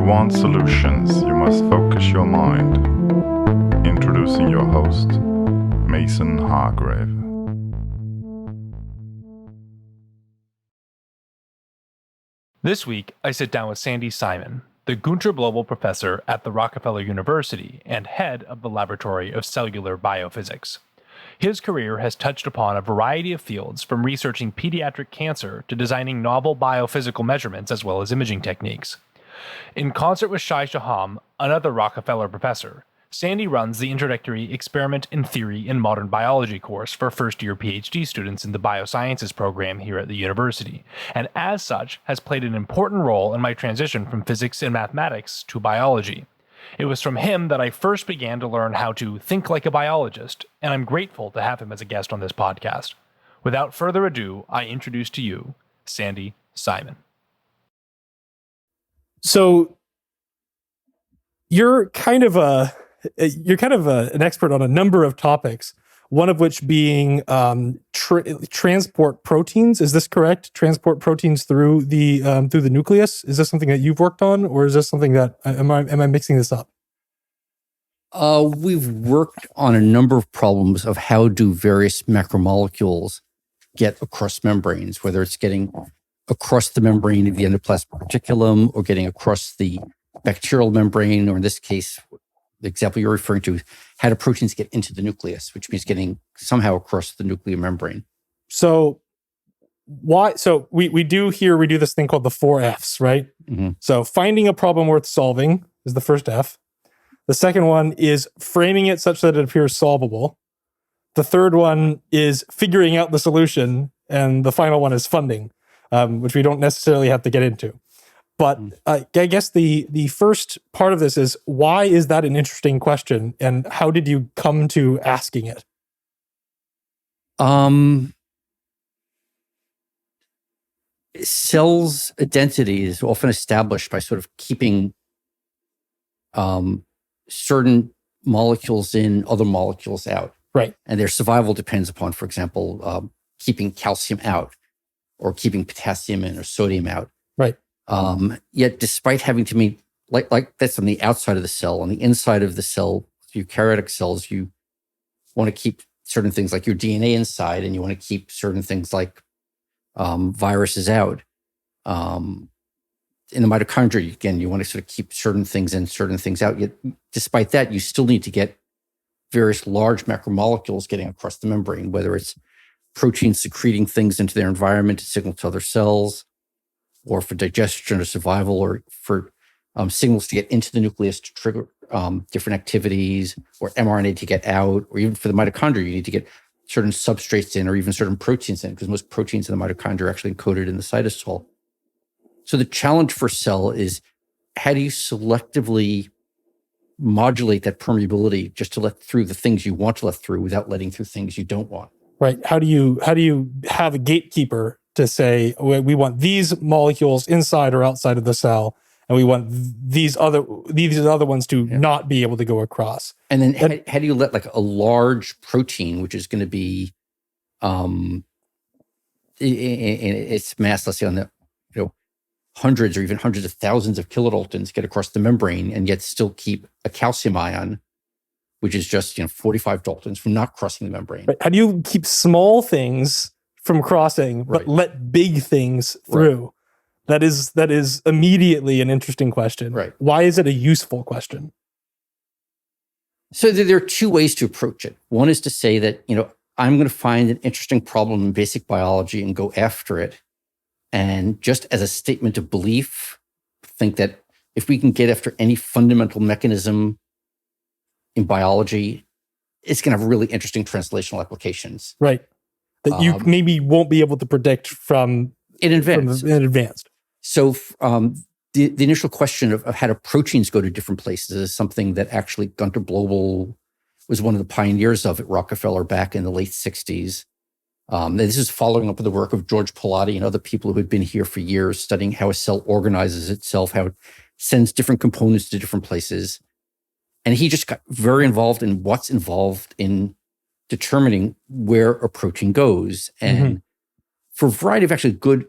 want solutions, you must focus your mind. Introducing your host, Mason Hargrave. This week, I sit down with Sanford Simon, the Günter Blobel Professor at the Rockefeller University and head of the Laboratory of Cellular Biophysics. His career has touched upon a variety of fields, from researching pediatric cancer to designing novel biophysical measurements as well as imaging techniques. In concert with Shai Shaham, another Rockefeller professor, Sandy runs the introductory Experiment in Theory in Modern Biology course for first-year PhD students in the Biosciences program here at the university, and as such has played an important role in my transition from physics and mathematics to biology. It was from him that I first began to learn how to think like a biologist, and I'm grateful to have him as a guest on this podcast. Without further ado, I introduce to you Sanford Simon. So you're kind of an expert on a number of topics, one of which being transport proteins. Is this correct? Transport proteins through the nucleus. Is this something that you've worked on, or is this something that am I mixing this up? We've worked on a number of problems of how do various macromolecules get across membranes, whether it's getting across the membrane of the endoplasmic reticulum or getting across the bacterial membrane, or in this case, the example you're referring to, how do proteins get into the nucleus, which means getting somehow across the nuclear membrane. So why? So we do this thing called the 4 Fs, right? Mm-hmm. So finding a problem worth solving is the first F. The second one is framing it such that it appears solvable. The third one is figuring out the solution, and the final one is funding, which we don't necessarily have to get into. But I guess the first part of this is, why is that an interesting question, and how did you come to asking it? Cells' identity is often established by sort of keeping certain molecules in, other molecules out. Right. And their survival depends upon, for example, keeping calcium out, or keeping potassium in or sodium out. Right. Yet despite having to meet, like that's on the outside of the cell, on the inside of the cell, eukaryotic cells, you want to keep certain things like your DNA inside, and you want to keep certain things like viruses out. In the mitochondria, again, you want to sort of keep certain things in, certain things out. Yet despite that, you still need to get various large macromolecules getting across the membrane, whether it's proteins secreting things into their environment to signal to other cells, or for digestion or survival, or for signals to get into the nucleus to trigger different activities, or mRNA to get out, or even for the mitochondria, you need to get certain substrates in, or even certain proteins in, because most proteins in the mitochondria are actually encoded in the cytosol. So the challenge for cell is, how do you selectively modulate that permeability just to let through the things you want to let through without letting through things you don't want? Right. How do you have a gatekeeper to say, we want these molecules inside or outside of the cell, and we want these other ones to not be able to go across? And then how do you let like a large protein, which is going to be in its mass, let's say on the hundreds or even hundreds of thousands of kilodaltons, get across the membrane, and yet still keep a calcium ion, which is just 45 daltons, from not crossing the membrane? Right. How do you keep small things from crossing, but let big things through? Right. That is immediately an interesting question. Right. Why is it a useful question? So there are two ways to approach it. One is to say that, I'm going to find an interesting problem in basic biology and go after it. And just as a statement of belief, think that if we can get after any fundamental mechanism in biology, it's going to have really interesting translational applications. Right. That you maybe won't be able to predict from in advance. So the initial question of how do proteins go to different places is something that actually Günter Blobel was one of the pioneers of at Rockefeller back in the late 60s. This is following up with the work of George Pilati and other people who had been here for years, studying how a cell organizes itself, how it sends different components to different places. And he just got very involved in what's involved in determining where a protein goes. And for a variety of actually good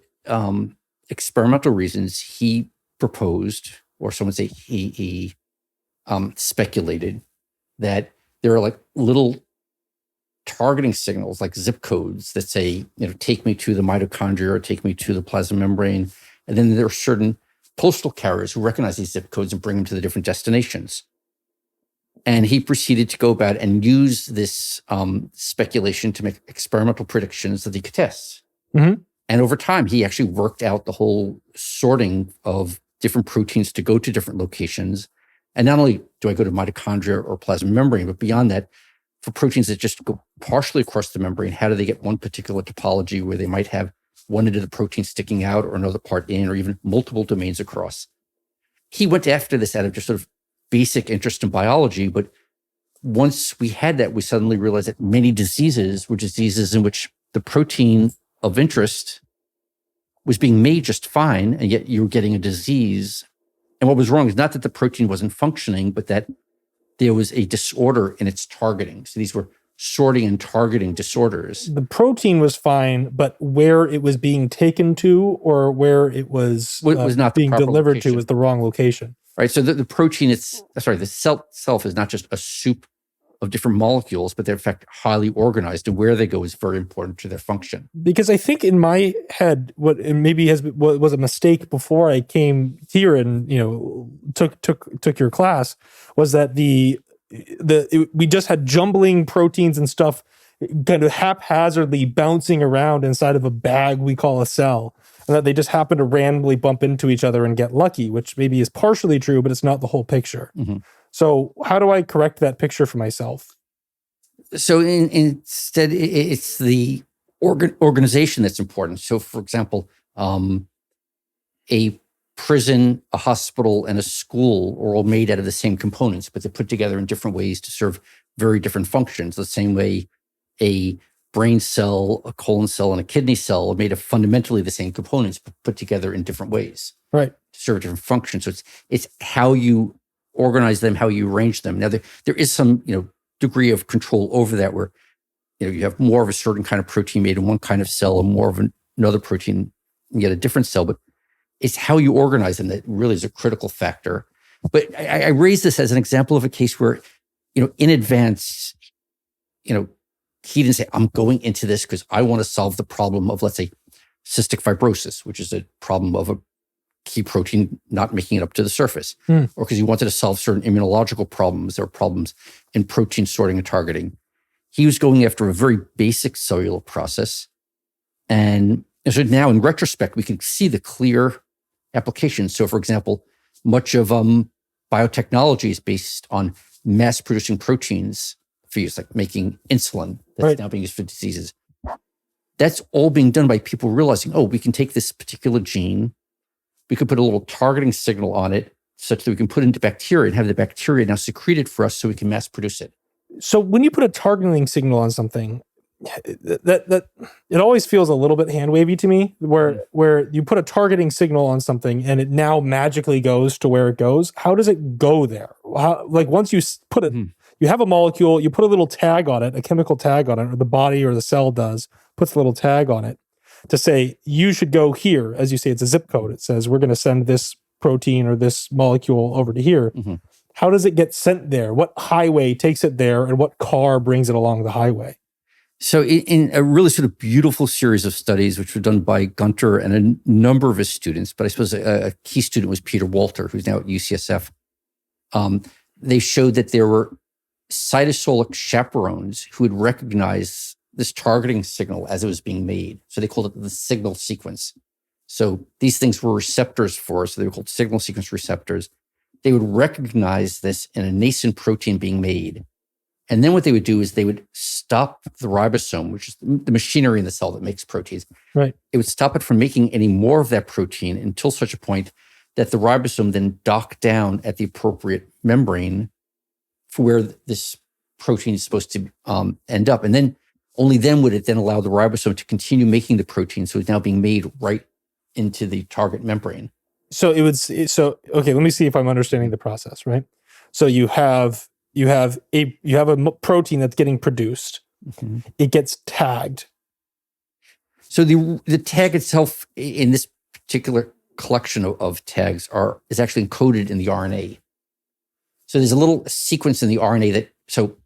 experimental reasons, he proposed, or someone say he speculated that there are like little targeting signals, like zip codes that say, take me to the mitochondria or take me to the plasma membrane. And then there are certain postal carriers who recognize these zip codes and bring them to the different destinations. And he proceeded to go about and use this speculation to make experimental predictions that he could test. Mm-hmm. And over time, he actually worked out the whole sorting of different proteins to go to different locations. And not only do I go to mitochondria or plasma membrane, but beyond that, for proteins that just go partially across the membrane, how do they get one particular topology where they might have one end of the protein sticking out or another part in, or even multiple domains across? He went after this out of just sort of basic interest in biology. But once we had that, we suddenly realized that many diseases were diseases in which the protein of interest was being made just fine, and yet you were getting a disease. And what was wrong is not that the protein wasn't functioning, but that there was a disorder in its targeting. So these were sorting and targeting disorders. The protein was fine, but where it was being taken to or where it was not being delivered location. to was the wrong location. Right. So the protein, the cell itself is not just a soup of different molecules, but they're in fact highly organized, and where they go is very important to their function. Because I think in my head, what was a mistake before I came here and took your class was that we just had jumbling proteins and stuff kind of haphazardly bouncing around inside of a bag we call a cell, and that they just happen to randomly bump into each other and get lucky, which maybe is partially true, but it's not the whole picture. Mm-hmm. So how do I correct that picture for myself? So instead, it's the organization that's important. So for example, a prison, a hospital, and a school are all made out of the same components, but they're put together in different ways to serve very different functions. The same way a brain cell, a colon cell, and a kidney cell are made of fundamentally the same components, but put together in different ways, right, to serve different functions. So it's how you organize them, how you arrange them. Now there is some degree of control over that, where you have more of a certain kind of protein made in one kind of cell, and more of another protein in yet a different cell. But it's how you organize them that really is a critical factor. But I raise this as an example of a case where, in advance, he didn't say, I'm going into this because I want to solve the problem of, let's say, cystic fibrosis, which is a problem of a key protein not making it up to the surface, or because he wanted to solve certain immunological problems or problems in protein sorting and targeting. He was going after a very basic cellular process. And so now in retrospect, we can see the clear applications. So for example, much of biotechnology is based on mass producing proteins for use, like making insulin that's now being used for diseases. That's all being done by people realizing, we can take this particular gene, we could put a little targeting signal on it such that we can put it into bacteria and have the bacteria now secrete it for us so we can mass produce it. So when you put a targeting signal on something, that it always feels a little bit hand wavy to me, where you put a targeting signal on something and it now magically goes to where it goes. How does it go there? Once you put it, you have a molecule, you put a little tag on it, a chemical tag on it, or the body or the cell puts a little tag on it to say, you should go here. As you say, it's a zip code. It says, we're going to send this protein or this molecule over to here. Mm-hmm. How does it get sent there? What highway takes it there, and what car brings it along the highway? So in a really sort of beautiful series of studies, which were done by Günter and a number of his students, but I suppose a key student was Peter Walter, who's now at UCSF, they showed that there were cytosolic chaperones who would recognize this targeting signal as it was being made. So they called it the signal sequence. So these things were receptors for us. So they were called signal sequence receptors. They would recognize this in a nascent protein being made. And then what they would do is they would stop the ribosome, which is the machinery in the cell that makes proteins. Right. It would stop it from making any more of that protein until such a point that the ribosome then docked down at the appropriate membrane for where this protein is supposed to end up. And then only then would it then allow the ribosome to continue making the protein. So it's now being made right into the target membrane. So okay, let me see if I'm understanding the process, right? So you have a protein that's getting produced. Mm-hmm. It gets tagged. So the tag itself in this particular collection of tags is actually encoded in the RNA. So there's a little sequence in the RNA so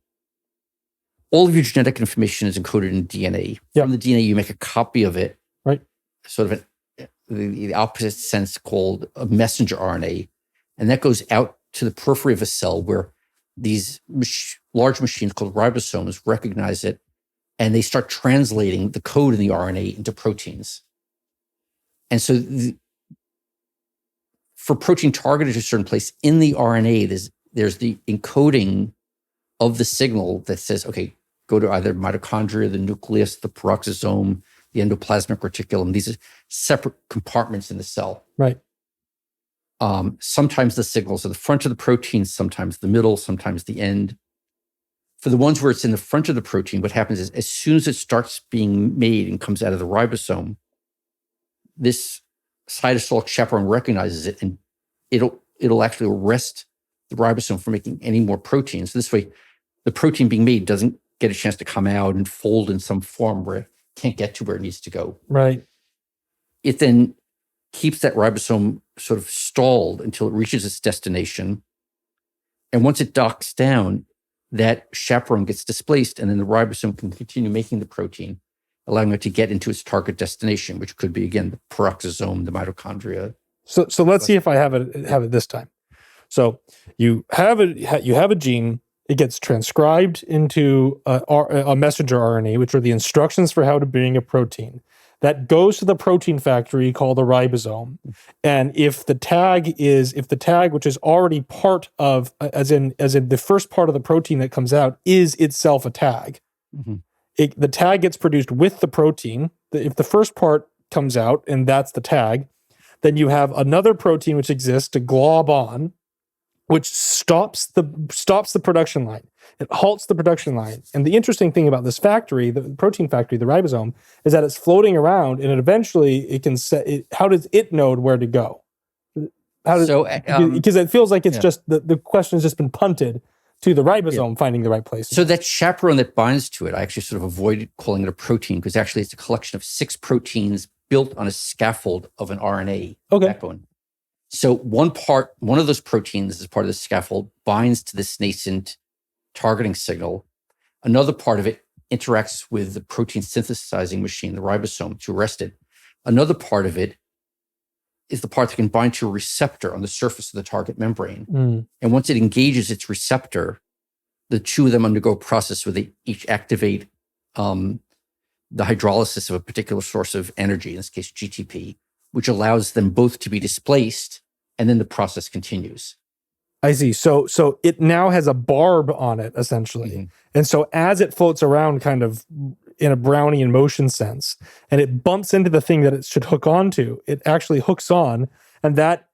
all of your genetic information is encoded in DNA. Yep. From the DNA, you make a copy of it, right? Sort of the opposite sense called a messenger RNA. And that goes out to the periphery of a cell where these large machines called ribosomes recognize it, and they start translating the code in the RNA into proteins. And so for protein targeted to a certain place in the RNA, there's the encoding of the signal that says, okay, go to either mitochondria, the nucleus, the peroxisome, the endoplasmic reticulum. These are separate compartments in the cell. Right. Sometimes the signals are the front of the protein, sometimes the middle, sometimes the end. For the ones where it's in the front of the protein, what happens is as soon as it starts being made and comes out of the ribosome, this cytosolic chaperone recognizes it, and it'll actually arrest the ribosome from making any more proteins. This way, the protein being made doesn't get a chance to come out and fold in some form where it can't get to where it needs to go. Right. It then keeps that ribosome sort of stalled until it reaches its destination. And once it docks down, that chaperone gets displaced, and then the ribosome can continue making the protein, allowing it to get into its target destination, which could be, again, the peroxisome, the mitochondria. So let's see if I have it this time. So you have a gene. It gets transcribed into a messenger RNA, which are the instructions for how to bring a protein. That goes to the protein factory called a ribosome. And if the tag, which is already part of, as in the first part of the protein that comes out, is itself a tag, the tag gets produced with the protein. If the first part comes out and that's the tag, then you have another protein which exists to glob on, which stops the production line. It halts the production line. And the interesting thing about this factory, the protein factory, the ribosome, is that it's floating around, and it can set it. How does it know where to go? Because it feels like it's just the question has just been punted to the ribosome finding the right place. So that chaperone that binds to it, I actually sort of avoided calling it a protein because actually it's a collection of 6 proteins built on a scaffold of an RNA backbone. So one of those proteins as part of the scaffold binds to this nascent targeting signal. Another part of it interacts with the protein synthesizing machine, the ribosome, to arrest it. Another part of it is the part that can bind to a receptor on the surface of the target membrane. And once it engages its receptor, the two of them undergo a process where they each activate the hydrolysis of a particular source of energy, in this case GTP, which allows them both to be displaced, and then the process continues. I see. So it now has a barb on it, essentially. And so as it floats around kind of in a Brownian motion sense, and it bumps into the thing that it should hook onto, it actually hooks on, and that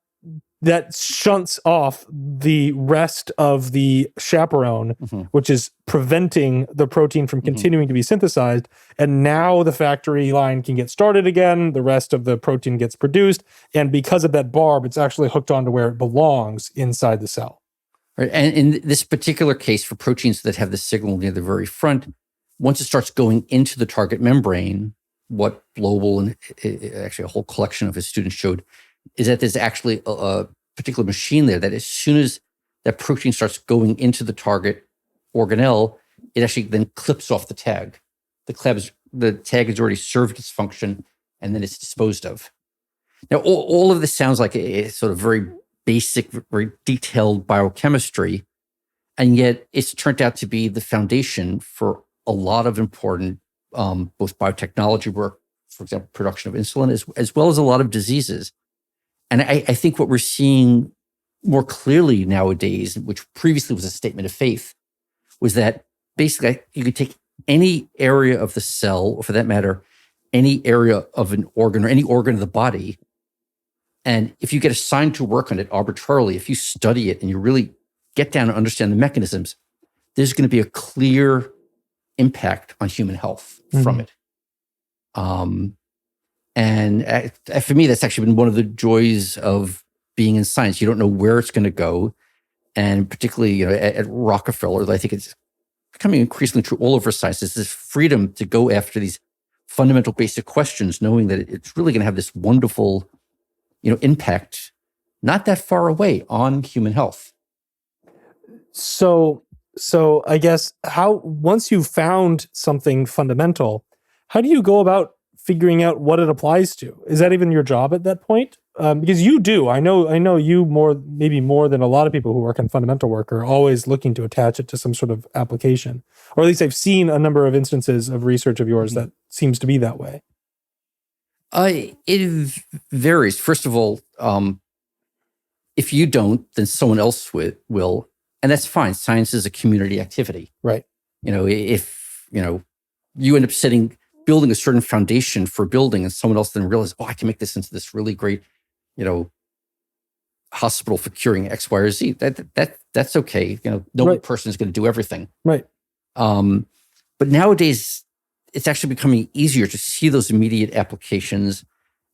shunts off the rest of the chaperone, which is preventing the protein from continuing to be synthesized. And now the factory line can get started again. The rest of the protein gets produced. And because of that barb, it's actually hooked onto where it belongs inside the cell. Right. And in this particular case, for proteins that have the signal near the very front, once it starts going into the target membrane, what Blobel and actually a whole collection of his students showed is that there's actually a particular machine there that as soon as that protein starts going into the target organelle, it actually then clips off the tag. The tag has already served its function, and then it's disposed of. Now, all of this sounds like a sort of very basic, very detailed biochemistry, and yet it's turned out to be the foundation for a lot of important both biotechnology work, for example, production of insulin, as well as a lot of diseases. And I think what we're seeing more clearly nowadays, which previously was a statement of faith, was that basically you could take any area of the cell, or for that matter, any area of an organ or any organ of the body, and if you get assigned to work on it arbitrarily, if you study it and you really get down and understand the mechanisms, there's going to be a clear impact on human health from it. And for me, that's actually been one of the joys of being in science. You don't know where it's going to go. And particularly, at Rockefeller, I think it's becoming increasingly true all over science, is this freedom to go after these fundamental basic questions, knowing that it's really going to have this wonderful impact not that far away on human health. So I guess once you've found something fundamental, how do you go about figuring out what it applies to? Is that even your job at that point? Because you do. I know you maybe more than a lot of people who work on fundamental work are always looking to attach it to some sort of application. Or at least I've seen a number of instances of research of yours that seems to be that way. It varies. First of all, if you don't, then someone else will. And that's fine. Science is a community activity. Right. If, you end up building a certain foundation for building and someone else then realizes, I can make this into this really great, hospital for curing X, Y, or Z. That's okay. No one person is going to do everything. Right. But nowadays, it's actually becoming easier to see those immediate applications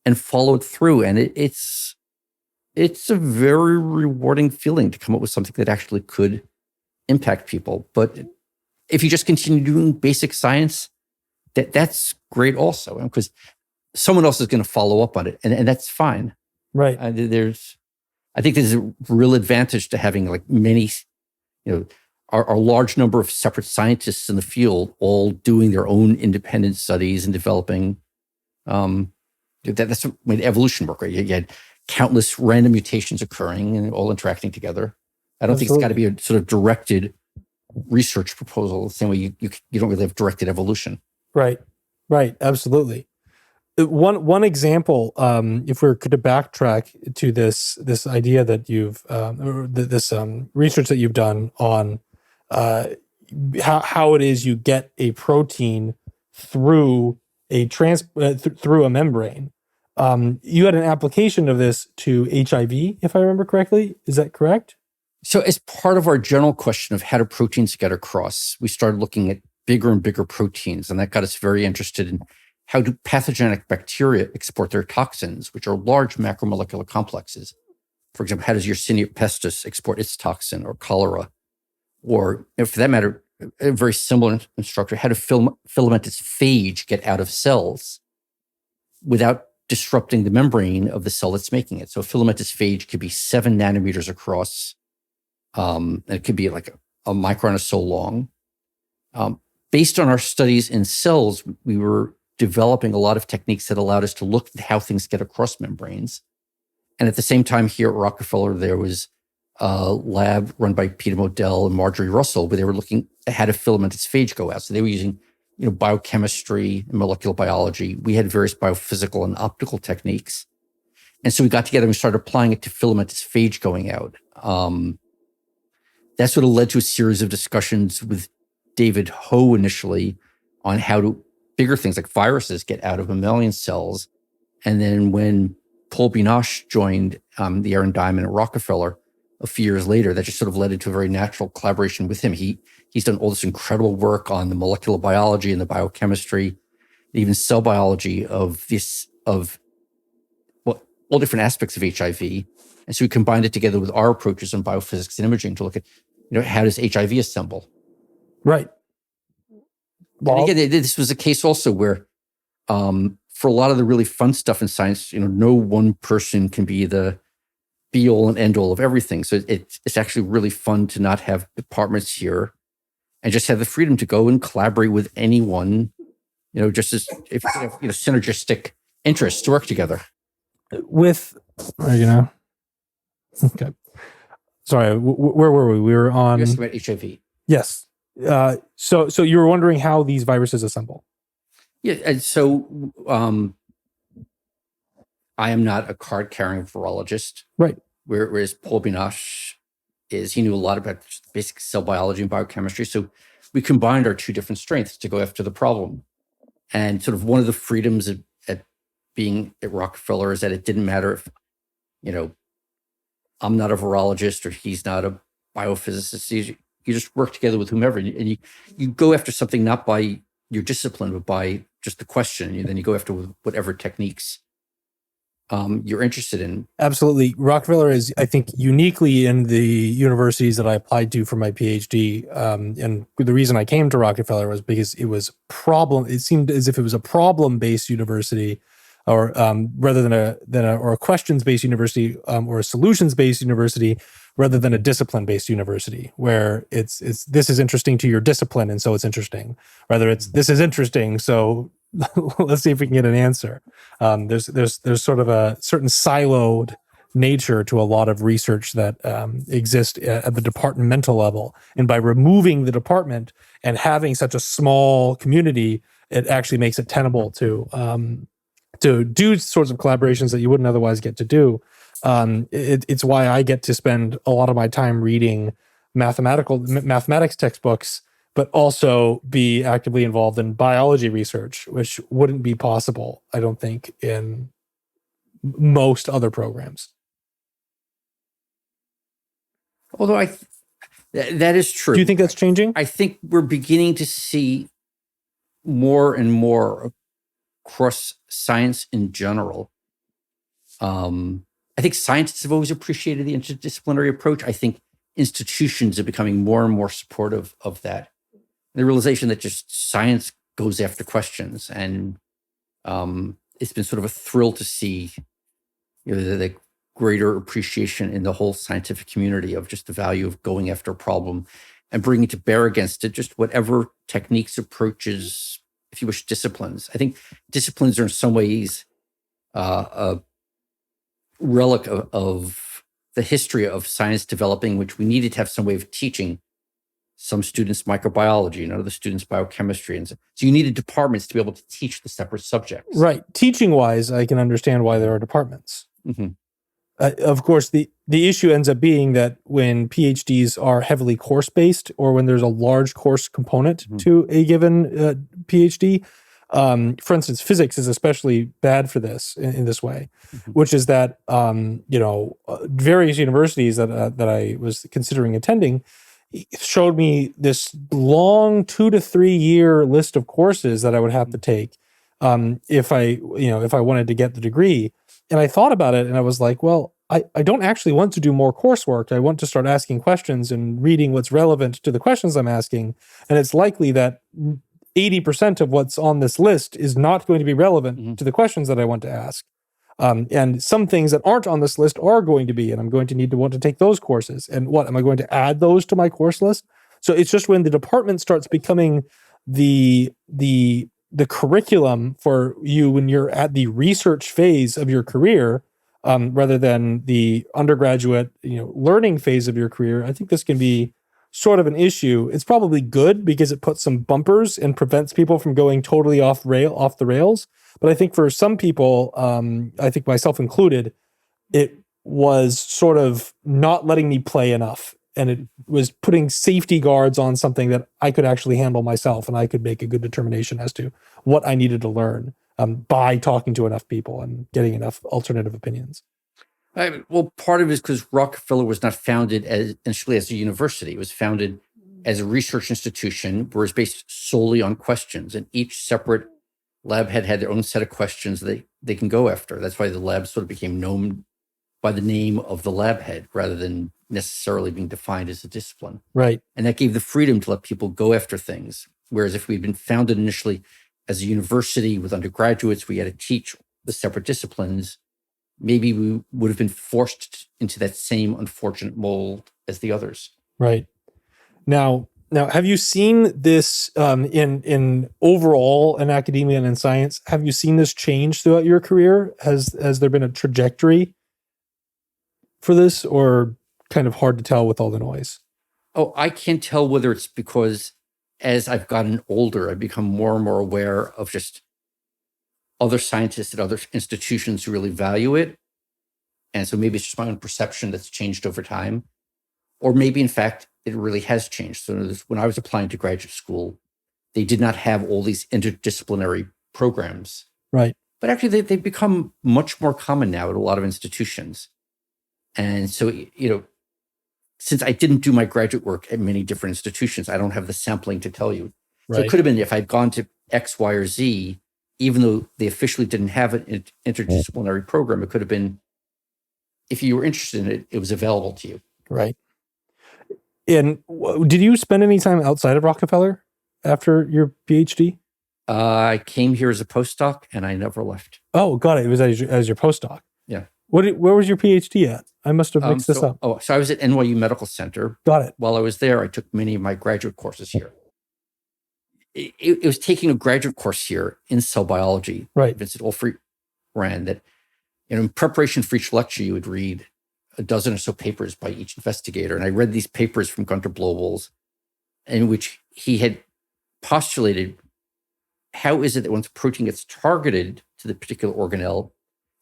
and follow it through. And it's a very rewarding feeling to come up with something that actually could impact people. But if you just continue doing basic science, that's great also, because someone else is going to follow up on it, and that's fine. Right. I think there's a real advantage to having many, our large number of separate scientists in the field all doing their own independent studies and developing. That's what made evolution work, right? You had countless random mutations occurring and all interacting together. I don't think it's got to be a sort of directed research proposal the same way you don't really have directed evolution. Right. Absolutely. One example, if we were to backtrack to this idea that you've this research that you've done on how it is you get a protein through through a membrane. You had an application of this to HIV, if I remember correctly. Is that correct? So as part of our general question of how do proteins get across, we started looking at bigger and bigger proteins, and that got us very interested in how do pathogenic bacteria export their toxins, which are large macromolecular complexes. For example, how does Yersinia pestis export its toxin, or cholera? Or, for that matter, a very similar structure, how do filamentous phage get out of cells without disrupting the membrane of the cell that's making it? So a filamentous phage could be 7 nanometers across. And it could be like a micron or so long. Based on our studies in cells, we were developing a lot of techniques that allowed us to look at how things get across membranes. And at the same time here at Rockefeller, there was a lab run by Peter Modell and Marjorie Russell, where they were looking at how to filamentous phage go out. So they were using biochemistry and molecular biology. We had various biophysical and optical techniques. And so we got together and we started applying it to filamentous phage going out. That sort of led to a series of discussions with David Ho initially on how to bigger things like viruses get out of mammalian cells. And then when Paul Binoche joined the Aaron Diamond at Rockefeller a few years later, that just sort of led into a very natural collaboration with him. He's done all this incredible work on the molecular biology and the biochemistry, even cell biology of all different aspects of HIV. And so we combined it together with our approaches on biophysics and imaging to look at, how does HIV assemble? Right. Well, and again, this was a case also where, for a lot of the really fun stuff in science, no one person can be the be all and end all of everything. So it's actually really fun to not have departments here and just have the freedom to go and collaborate with anyone, just as if synergistic interests to work together. Okay. Sorry, where were we? We were on... Yes, about HIV. Yes. So you were wondering how these viruses assemble. Yeah, and so I am not a card-carrying virologist. Right. Whereas Paul Binoche he knew a lot about basic cell biology and biochemistry. So we combined our two different strengths to go after the problem. And sort of one of the freedoms at being at Rockefeller is that it didn't matter if, I'm not a virologist or he's not a biophysicist. You just work together with whomever, and you go after something not by your discipline, but by just the question. And then you go after whatever techniques you're interested in. Absolutely. Rockefeller is, I think, uniquely in the universities that I applied to for my PhD. And the reason I came to Rockefeller was because it seemed as if it was a problem-based university or rather than a questions-based university or a solutions-based university, rather than a discipline-based university, where it's this is interesting to your discipline, and so it's interesting. Rather, it's this is interesting, so let's see if we can get an answer. There's sort of a certain siloed nature to a lot of research that exists at the departmental level, and by removing the department and having such a small community, it actually makes it tenable to do sorts of collaborations that you wouldn't otherwise get to do. It's why I get to spend a lot of my time reading mathematics textbooks, but also be actively involved in biology research, which wouldn't be possible, I don't think, in most other programs. Although that is true. Do you think that's changing? I think we're beginning to see more and more across science in general. I think scientists have always appreciated the interdisciplinary approach. I think institutions are becoming more and more supportive of that. The realization that just science goes after questions, and it's been sort of a thrill to see, the greater appreciation in the whole scientific community of just the value of going after a problem and bringing to bear against it just whatever techniques, approaches, if you wish, disciplines. I think disciplines are in some ways a relic of the history of science developing, which we needed to have some way of teaching some students microbiology and other students biochemistry. And so you needed departments to be able to teach the separate subjects. Right. Teaching-wise, I can understand why there are departments. Mm-hmm. Of course, the issue ends up being that when PhDs are heavily course-based, or when there's a large course component to a given PhD, for instance, physics is especially bad for this in this way, which is that various universities that I was considering attending showed me this long 2 to 3 year list of courses that I would have to take if I wanted to get the degree. And I thought about it and I was like, well, I don't actually want to do more coursework. I want to start asking questions and reading what's relevant to the questions I'm asking. And it's likely that 80% of what's on this list is not going to be relevant to the questions that I want to ask. And some things that aren't on this list are going to be, and I'm going to want to take those courses. And what, am I going to add those to my course list? So it's just when the department starts becoming the curriculum for you when you're at the research phase of your career, rather than the undergraduate, learning phase of your career, I think this can be sort of an issue. It's probably good because it puts some bumpers and prevents people from going totally off the rails. But I think for some people, I think myself included, it was sort of not letting me play enough. And it was putting safety guards on something that I could actually handle myself, and I could make a good determination as to what I needed to learn by talking to enough people and getting enough alternative opinions. Well, part of it is because Rockefeller was not founded initially as a university. It was founded as a research institution where it's based solely on questions, and each separate lab head had their own set of questions they can go after. That's why the lab sort of became known by the name of the lab head rather than necessarily being defined as a discipline. Right. And that gave the freedom to let people go after things. Whereas if we'd been founded initially as a university with undergraduates, we had to teach the separate disciplines, maybe we would have been forced into that same unfortunate mold as the others. Right. Now, have you seen this in overall in academia and in science? Have you seen this change throughout your career? Has there been a trajectory for this, or kind of hard to tell with all the noise? Oh, I can't tell whether it's because as I've gotten older, I've become more and more aware of just other scientists at other institutions who really value it. And so maybe it's just my own perception that's changed over time. Or maybe, in fact, it really has changed. So when I was applying to graduate school, they did not have all these interdisciplinary programs. Right. But actually, they've become much more common now at a lot of institutions. And so, since I didn't do my graduate work at many different institutions, I don't have the sampling to tell you. Right. So it could have been if I'd gone to X, Y, or Z, even though they officially didn't have an interdisciplinary program, it could have been, if you were interested in it, it was available to you. Right. And did you spend any time outside of Rockefeller after your PhD? I came here as a postdoc and I never left. Oh, got it. It was as your postdoc. Yeah. Where was your PhD at? I must have mixed this up. So I was at NYU Medical Center. Got it. While I was there, I took many of my graduate courses here. It was taking a graduate course here in cell biology. Right. Vincent Olfrey ran that. In preparation for each lecture, you would read a dozen or so papers by each investigator. And I read these papers from Günter Blobel's, in which he had postulated, how is it that once a protein gets targeted to the particular organelle,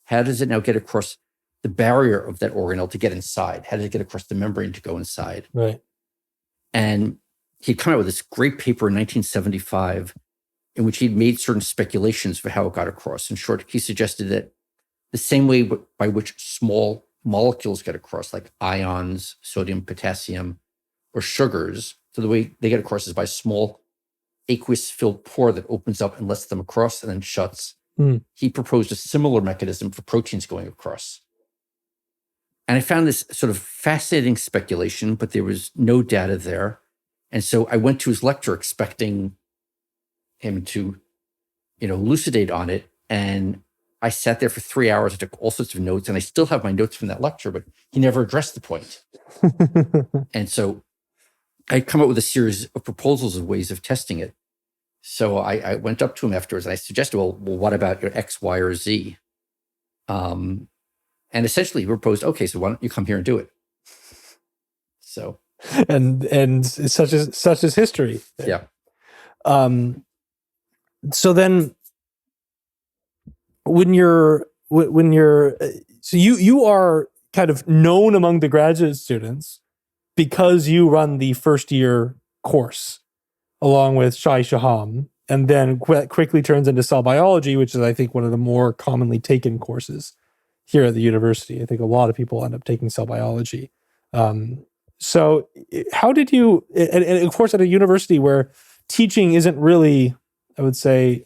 how does it now get across the barrier of that organelle to get inside? How does it get across the membrane to go inside? Right. And he'd come out with this great paper in 1975 in which he'd made certain speculations for how it got across. In short, he suggested that the same way by which small molecules get across, like ions, sodium, potassium, or sugars, so the way they get across is by small aqueous-filled pore that opens up and lets them across and then shuts. He proposed a similar mechanism for proteins going across. And I found this sort of fascinating speculation, but there was no data there. And so I went to his lecture expecting him to, elucidate on it. And I sat there for 3 hours. I took all sorts of notes, and I still have my notes from that lecture, but he never addressed the point. And so I'd come up with a series of proposals of ways of testing it. So I went up to him afterwards and I suggested, well, what about your X, Y, or Z? And essentially he proposed, okay, so why don't you come here and do it? So and such is history. Yeah. So then when you're so you are kind of known among the graduate students because you run the first year course along with Shai Shaham, and then quickly turns into cell biology, which is, I think, one of the more commonly taken courses here at the university. I think a lot of people end up taking cell biology. So how did you, and of course at a university where teaching isn't really, I would say,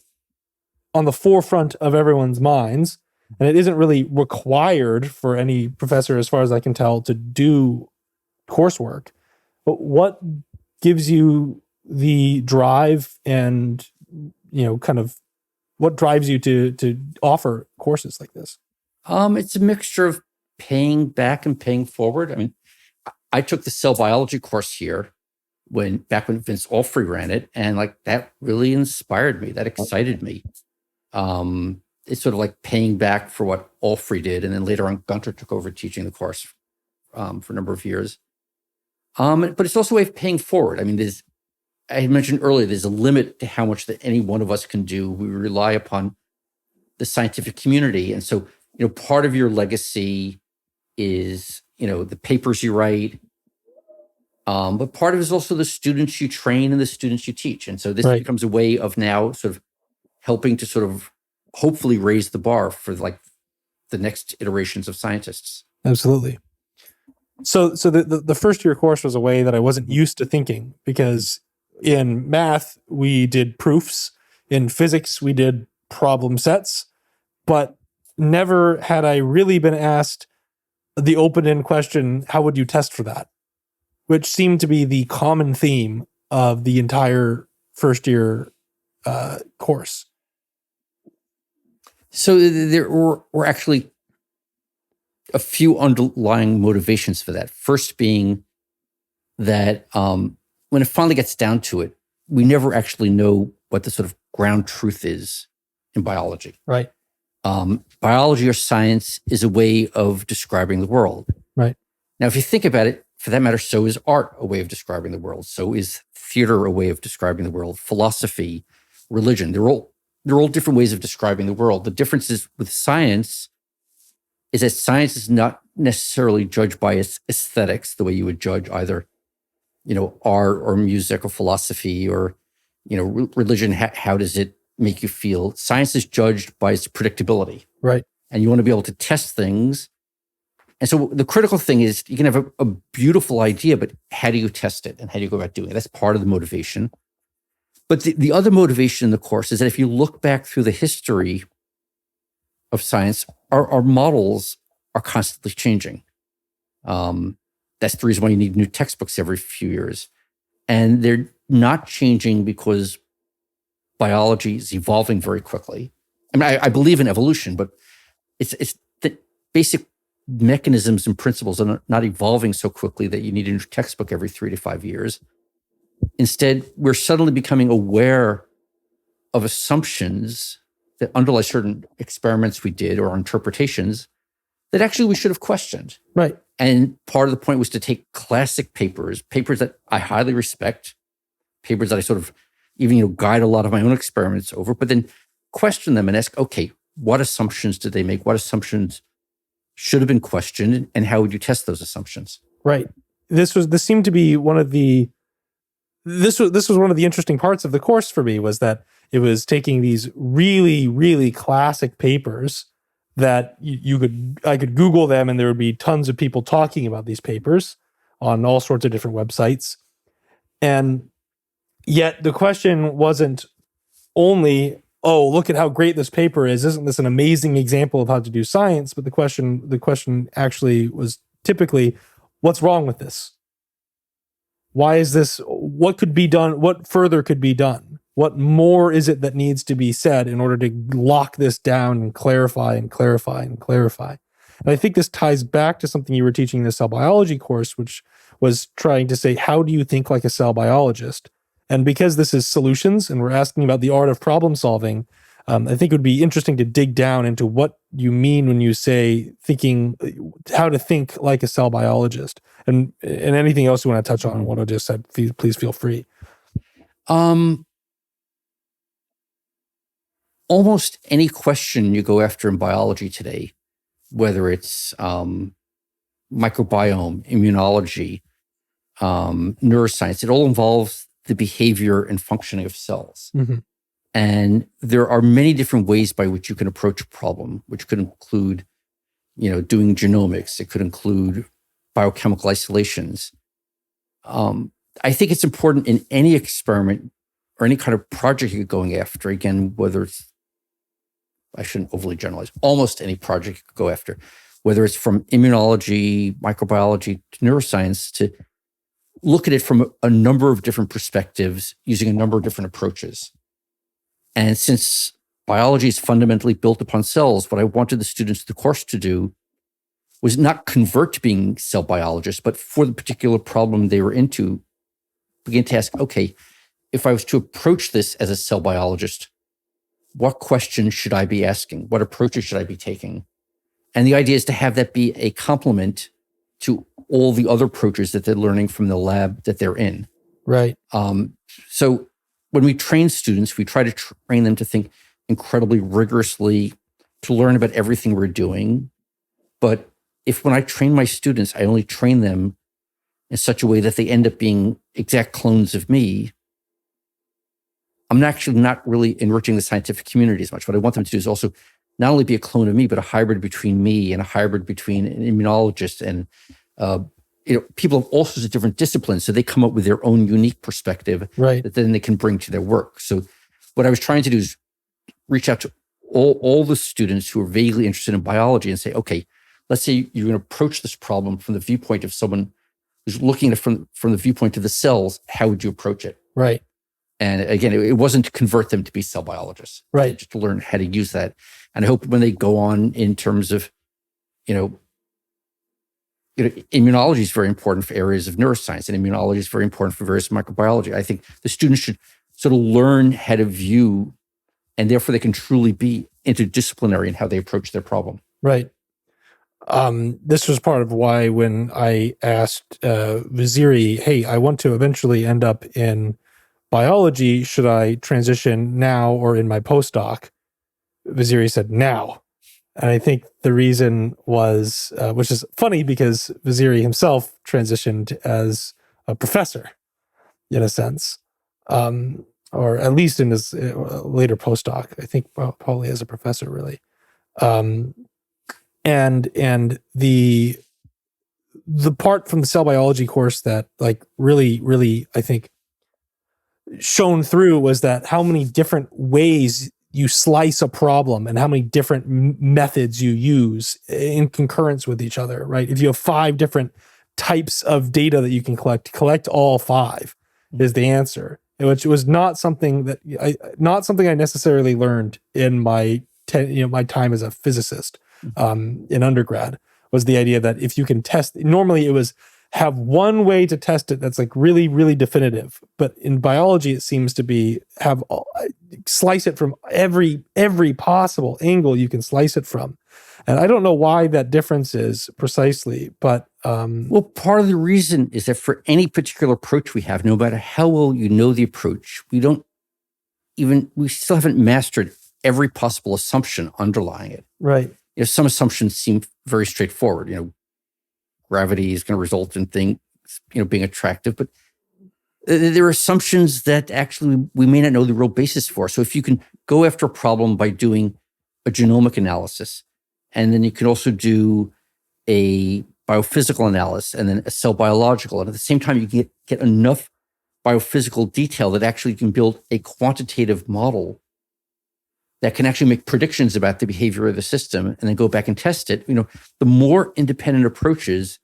on the forefront of everyone's minds, and it isn't really required for any professor, as far as I can tell, to do coursework, but what gives you the drive and, kind of what drives you to offer courses like this? It's a mixture of paying back and paying forward. I mean, I took the cell biology course here back when Vince Olfrey ran it, and that really inspired me. That excited me. It's sort of like paying back for what Olfrey did, and then later on, Günter took over teaching the course for a number of years. But it's also a way of paying forward. I mean, I had mentioned earlier, there's a limit to how much that any one of us can do. We rely upon the scientific community. And so, part of your legacy is, the papers you write, but part of it is also the students you train and the students you teach. And so this becomes a way of now sort of helping to sort of hopefully raise the bar for the next iterations of scientists. Absolutely. So the first year course was a way that I wasn't used to thinking, because in math, we did proofs. In physics, we did problem sets. But never had I really been asked the open-end question, how would you test for that? Which seemed to be the common theme of the entire first year course. So there were actually a few underlying motivations for that. First being that when it finally gets down to it, we never actually know what the sort of ground truth is in biology. Right. Biology or science is a way of describing the world. Right. Now, if you think about it, for that matter, so is art a way of describing the world. So is theater a way of describing the world. Philosophy, religion, they're all different ways of describing the world. The difference is with science is that science is not necessarily judged by its aesthetics, the way you would judge either, art or music or philosophy or, religion. How does it make you feel? Science is judged by its predictability. Right. And you want to be able to test things. And so the critical thing is you can have a beautiful idea, but how do you test it and how do you go about doing it? That's part of the motivation. But the other motivation in the course is that if you look back through the history of science, our models are constantly changing. That's the reason why you need new textbooks every few years. And they're not changing because biology is evolving very quickly. I mean, I believe in evolution, but it's the basic mechanisms and principles are not evolving so quickly that you need a new textbook every 3 to 5 years. Instead, we're suddenly becoming aware of assumptions that underlie certain experiments we did or interpretations that actually we should have questioned. Right. And part of the point was to take classic papers that I highly respect, papers that I sort of even guide a lot of my own experiments over, but then question them and ask, okay, what assumptions did they make? What assumptions should have been questioned, and how would you test those assumptions? Right. This seemed to be one of the this was one of the interesting parts of the course for me, was that it was taking these really, really classic papers that I could Google them and there would be tons of people talking about these papers on all sorts of different websites. And yet the question wasn't only, oh, look at how great this paper is. Isn't this an amazing example of how to do science? But the question actually was typically, what's wrong with this? Why is this? What could be done? What further could be done? What more is it that needs to be said in order to lock this down and clarify and clarify and clarify? And I think this ties back to something you were teaching in the cell biology course, which was trying to say, how do you think like a cell biologist? And because this is solutions and we're asking about the art of problem solving, I think it would be interesting to dig down into what you mean when you say how to think like a cell biologist, and anything else you want to touch on what I just said. Please feel free. Almost any question you go after in biology today, whether it's microbiome, immunology, neuroscience, it all involves the behavior and functioning of cells. Mm-hmm. And there are many different ways by which you can approach a problem, which could include, doing genomics. It could include biochemical isolations. I think it's important in any experiment or any kind of project you're going after, again, whether it's, I shouldn't overly generalize, almost any project you could go after, whether it's from immunology, microbiology to neuroscience, to look at it from a number of different perspectives using a number of different approaches. And since biology is fundamentally built upon cells, what I wanted the students of the course to do was not convert to being cell biologists, but for the particular problem they were into, begin to ask, okay, if I was to approach this as a cell biologist, what questions should I be asking? What approaches should I be taking? And the idea is to have that be a complement to all the other approaches that they're learning from the lab that they're in. Right. So when we train students, we try to train them to think incredibly rigorously, to learn about everything we're doing. But when I train my students, I only train them in such a way that they end up being exact clones of me, I'm actually not really enriching the scientific community as much. What I want them to do is also not only be a clone of me, but a hybrid between me and a hybrid between an immunologist and people of all sorts of different disciplines. So they come up with their own unique perspective that then they can bring to their work. So what I was trying to do is reach out to all the students who are vaguely interested in biology and say, okay, let's say you're going to approach this problem from the viewpoint of someone who's looking at it from the viewpoint of the cells. How would you approach it? Right. And again, it wasn't to convert them to be cell biologists, right? Just to learn how to use that. And I hope when they go on in terms of, immunology is very important for areas of neuroscience, and immunology is very important for various microbiology. I think the students should sort of learn how to view, and therefore they can truly be interdisciplinary in how they approach their problem. Right. This was part of why when I asked Vaziri, hey, I want to eventually end up in biology, should I transition now or in my postdoc? Vaziri said now. And I think the reason was, which is funny because Vaziri himself transitioned as a professor in a sense, or at least in his later postdoc, I think probably as a professor really. And the part from the cell biology course that really, I think shone through was that how many different ways you slice a problem and how many different methods you use in concurrence with each other, right? If you have 5 different types of data that you can collect all 5 is the answer. which was not something I necessarily learned in my my time as a physicist in undergrad. Was the idea that if you can test, normally it was have one way to test it that's like really, really definitive. But in biology, it seems to be slice it from every possible angle you can slice it from. And I don't know why that difference is precisely, but well, part of the reason is that for any particular approach we have, no matter how well you know the approach, we still haven't mastered every possible assumption underlying it. Right. Some assumptions seem very straightforward. Gravity is going to result in things, being attractive, but there are assumptions that actually we may not know the real basis for. So if you can go after a problem by doing a genomic analysis, and then you can also do a biophysical analysis and then a cell biological, and at the same time you get enough biophysical detail that actually you can build a quantitative model that can actually make predictions about the behavior of the system and then go back and test it. The more independent approaches,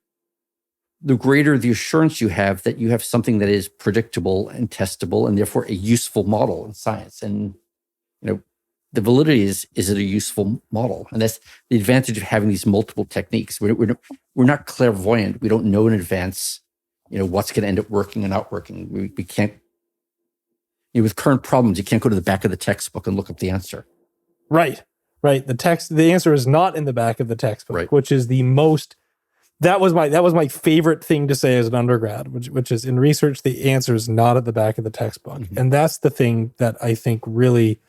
the greater the assurance you have that you have something that is predictable and testable and therefore a useful model in science. And, the validity is it a useful model? And that's the advantage of having these multiple techniques. We're not clairvoyant. We don't know in advance, what's going to end up working and not working. We can't, with current problems, you can't go to the back of the textbook and look up the answer. Right. The answer is not in the back of the textbook, right. Which is the most. That was my favorite thing to say as an undergrad, which is in research, the answer is not at the back of the textbook. Mm-hmm. And that's the thing that I think really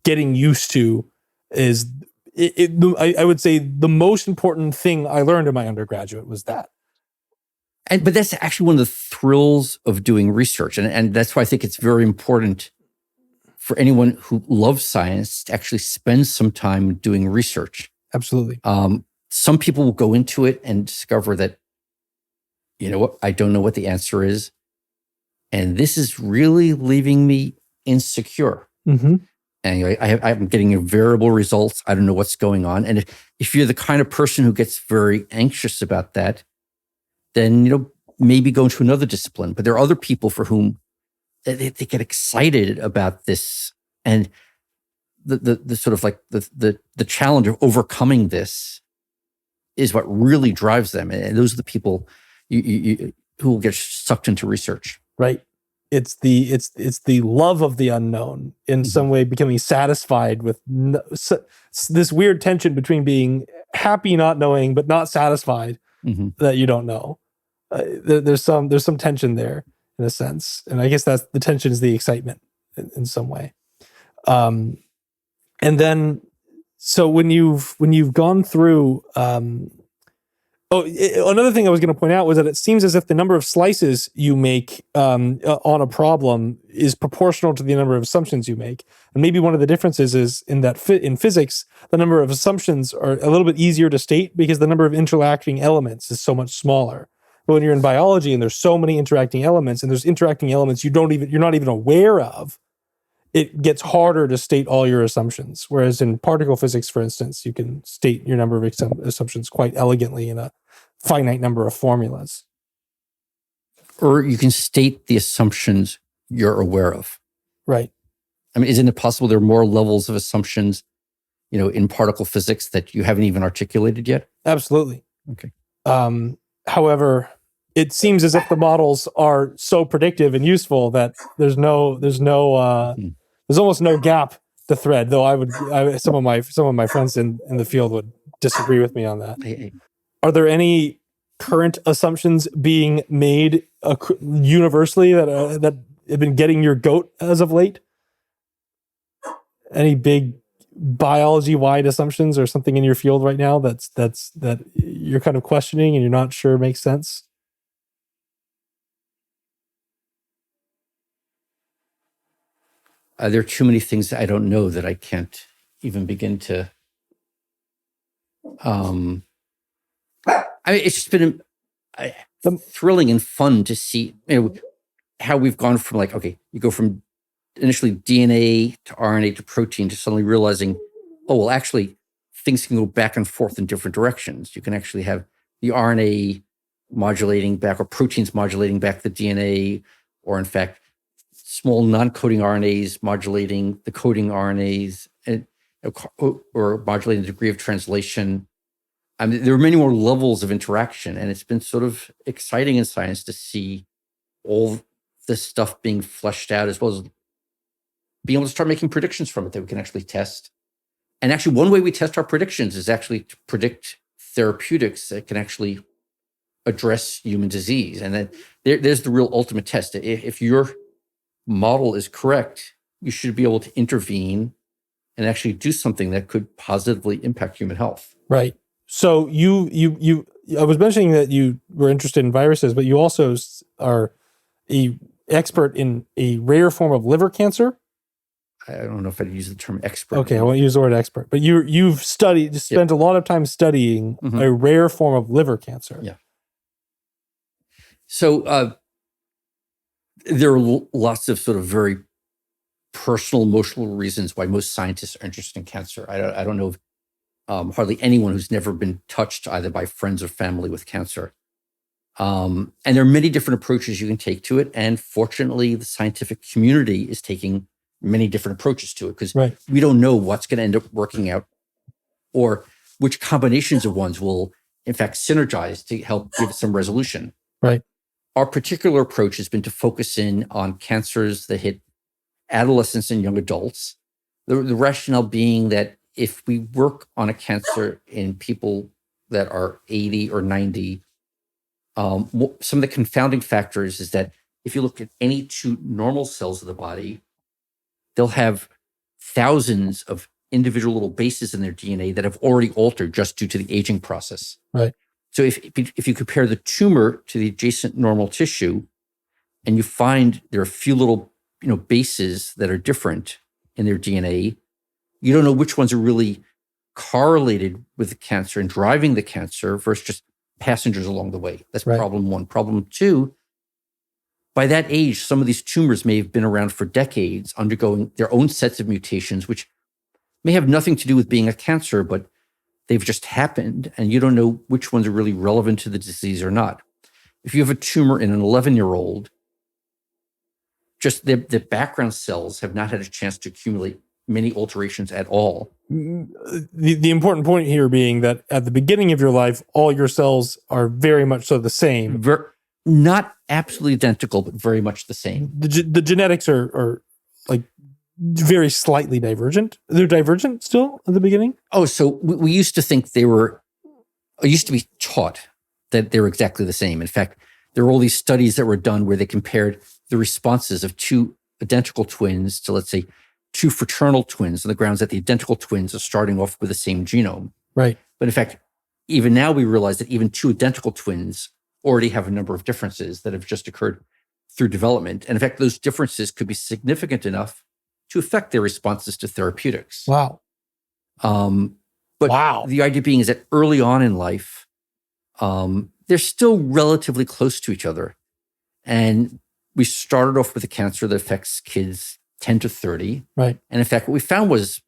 getting used to is, I would say the most important thing I learned in my undergraduate was that. But that's actually one of the thrills of doing research. And that's why I think it's very important for anyone who loves science to actually spend some time doing research. Absolutely. Some people will go into it and discover that, I don't know what the answer is. And this is really leaving me insecure. Mm-hmm. And I'm getting variable results. I don't know what's going on. And if you're the kind of person who gets very anxious about that, then, maybe go into another discipline. But there are other people for whom they get excited about this. And the sort of like the challenge of overcoming this is what really drives them. And those are the people who will get sucked into research. Right. It's the love of the unknown in some way, becoming satisfied with this weird tension between being happy not knowing but not satisfied that you don't know. There's some tension there in a sense, and I guess that's the tension is the excitement in some way. And then so when you've gone through. Another thing I was going to point out was that it seems as if the number of slices you make on a problem is proportional to the number of assumptions you make. And maybe one of the differences is in that in physics, the number of assumptions are a little bit easier to state because the number of interacting elements is so much smaller. But when you're in biology and there's so many interacting elements, and there's interacting elements you're not even aware of, it gets harder to state all your assumptions. Whereas in particle physics, for instance, you can state your number of assumptions quite elegantly in a finite number of formulas. Or you can state the assumptions you're aware of. Right. I mean, isn't it possible there are more levels of assumptions, in particle physics that you haven't even articulated yet? Absolutely. Okay. However, it seems as if the models are so predictive and useful that there's almost no gap to thread. Though some of my friends in the field would disagree with me on that. Hey. Are there any current assumptions being made universally that have been getting your goat as of late? Any big biology-wide assumptions or something in your field right now that you're kind of questioning and you're not sure makes sense? There are too many things that I don't know that I can't even begin to. It's just been thrilling and fun to see how we've gone from you go from initially DNA to RNA to protein to suddenly realizing, actually things can go back and forth in different directions. You can actually have the RNA modulating back or proteins modulating back the DNA, or in fact, small non-coding RNAs modulating the coding RNAs or modulating the degree of translation. I mean, there are many more levels of interaction, and it's been sort of exciting in science to see all this stuff being fleshed out, as well as being able to start making predictions from it that we can actually test. And actually, one way we test our predictions is actually to predict therapeutics that can actually address human disease. And then there's the real ultimate test. If your model is correct, you should be able to intervene and actually do something that could positively impact human health. Right. So I was mentioning that you were interested in viruses, but you also are an expert in a rare form of liver cancer. I don't know if I'd use the term expert. Okay, I won't use the word expert, but you've spent a lot of time studying a rare form of liver cancer. Yeah. So there are lots of sort of very personal, emotional reasons why most scientists are interested in cancer. I don't know of hardly anyone who's never been touched either by friends or family with cancer. And there are many different approaches you can take to it. And fortunately, the scientific community is taking many different approaches to it because we don't know what's going to end up working out or which combinations of ones will, in fact, synergize to help give it some resolution. Right. Our particular approach has been to focus in on cancers that hit adolescents and young adults. The rationale being that if we work on a cancer in people that are 80 or 90, some of the confounding factors is that if you look at any two normal cells of the body, they'll have thousands of individual little bases in their DNA that have already altered just due to the aging process. Right. So if you compare the tumor to the adjacent normal tissue, and you find there are a few little bases that are different in their DNA, you don't know which ones are really correlated with the cancer and driving the cancer versus just passengers along the way. That's problem one. Problem two, by that age, some of these tumors may have been around for decades, undergoing their own sets of mutations, which may have nothing to do with being a cancer, but they've just happened, and you don't know which ones are really relevant to the disease or not. If you have a tumor in an 11-year-old, just the background cells have not had a chance to accumulate many alterations at all. The important point here being that at the beginning of your life, all your cells are very much so the same. Not absolutely identical, but very much the same. The genetics are like very slightly divergent. They're divergent still at the beginning? Oh, so we used to think used to be taught that they were exactly the same. In fact, there were all these studies that were done where they compared the responses of two identical twins to, let's say, two fraternal twins on the grounds that the identical twins are starting off with the same genome. Right. But in fact, even now we realize that even two identical twins already have a number of differences that have just occurred through development. And in fact, those differences could be significant enough to affect their responses to therapeutics. Wow. But the idea being is that early on in life, they're still relatively close to each other. And we started off with a cancer that affects kids 10 to 30. Right. And in fact, what we found was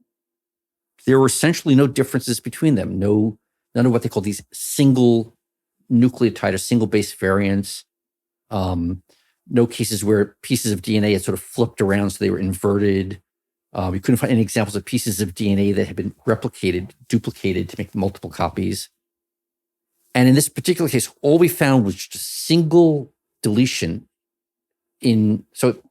there were essentially no differences between them. None of what they call these single nucleotide or single base variants. No cases where pieces of DNA had sort of flipped around so they were inverted. We couldn't find any examples of pieces of DNA that had been duplicated to make multiple copies. And in this particular case, all we found was just a single deletion so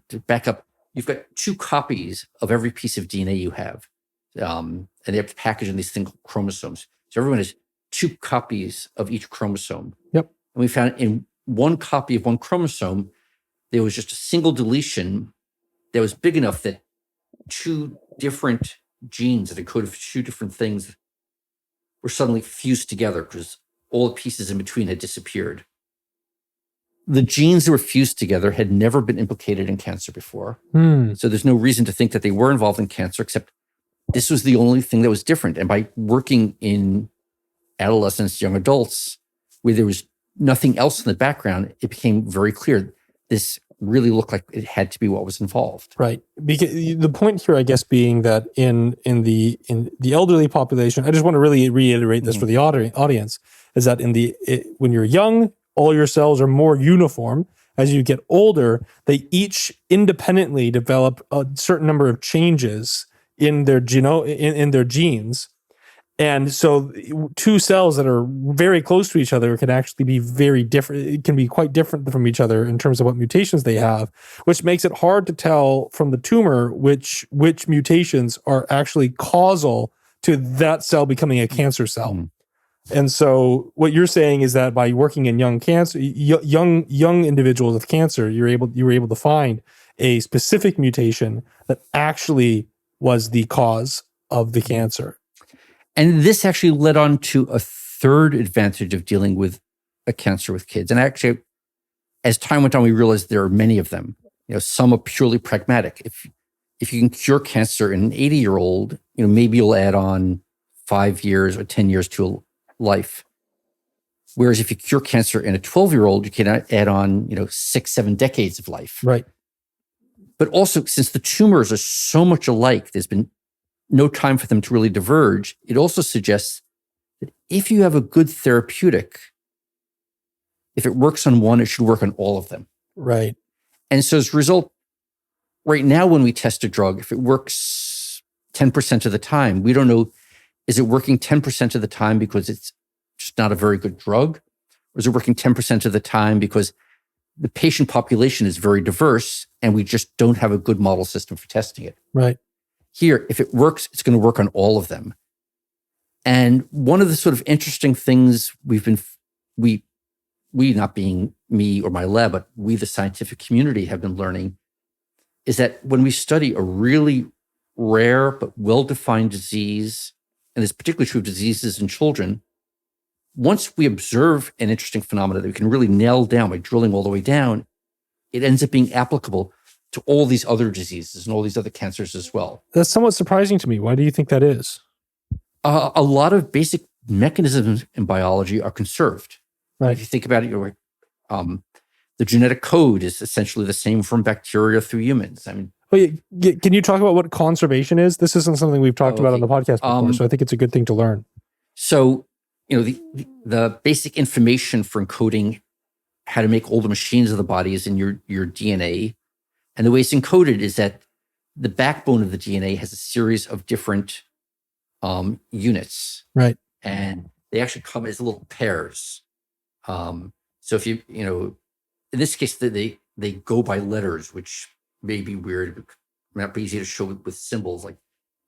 to back up, you've got two copies of every piece of DNA you have. And they have packaged in these single chromosomes. So everyone has two copies of each chromosome. Yep. And we found in one copy of one chromosome, there was just a single deletion that was big enough that two different genes that encoded for two different things were suddenly fused together because all the pieces in between had disappeared. The genes that were fused together had never been implicated in cancer before. So there's no reason to think that they were involved in cancer, except this was the only thing that was different. And by working in adolescents, young adults, where there was nothing else in the background, it became very clear this really looked like it had to be what was involved. Right. Because the point here, I guess, being that in the elderly population, I just want to really reiterate this for the audience, is that when you're young, all your cells are more uniform, as you get older, they each independently develop a certain number of changes in their in their genes. And so two cells that are very close to each other can actually be very different. It can be quite different from each other in terms of what mutations they have, which makes it hard to tell from the tumor which mutations are actually causal to that cell becoming a cancer cell. Mm. And so what you're saying is that by working in young individuals with cancer, you were able to find a specific mutation that actually was the cause of the cancer. And this actually led on to a third advantage of dealing with a cancer with kids. And actually, as time went on, we realized there are many of them. Some are purely pragmatic. If you can cure cancer in an 80-year-old, maybe you'll add on 5 years or 10 years to life. Whereas if you cure cancer in a 12-year-old, you can add on, 6-7 decades of life. Right. But also, since the tumors are so much alike, there's been no time for them to really diverge. It also suggests that if you have a good therapeutic, if it works on one, it should work on all of them. Right. And so as a result, right now when we test a drug, if it works 10% of the time, we don't know, is it working 10% of the time because it's just not a very good drug? Or is it working 10% of the time because the patient population is very diverse and we just don't have a good model system for testing it? Right. Here, if it works, it's going to work on all of them. And one of the sort of interesting things we not being me or my lab, but we, the scientific community, have been learning is that when we study a really rare but well-defined disease, and it's particularly true of diseases in children, once we observe an interesting phenomenon that we can really nail down by drilling all the way down, it ends up being applicable to all these other diseases and all these other cancers as well. That's somewhat surprising to me. Why do you think that is? A lot of basic mechanisms in biology are conserved. Right. If you think about it, the genetic code is essentially the same from bacteria through humans. I mean, can you talk about what conservation is? This isn't something we've talked about on the podcast before, so I think it's a good thing to learn. So, the basic information for encoding how to make all the machines of the body is in your DNA. And the way it's encoded is that the backbone of the DNA has a series of different units. Right. And they actually come as little pairs. So if in this case, they go by letters, which may be weird, but not be easy to show with symbols. Like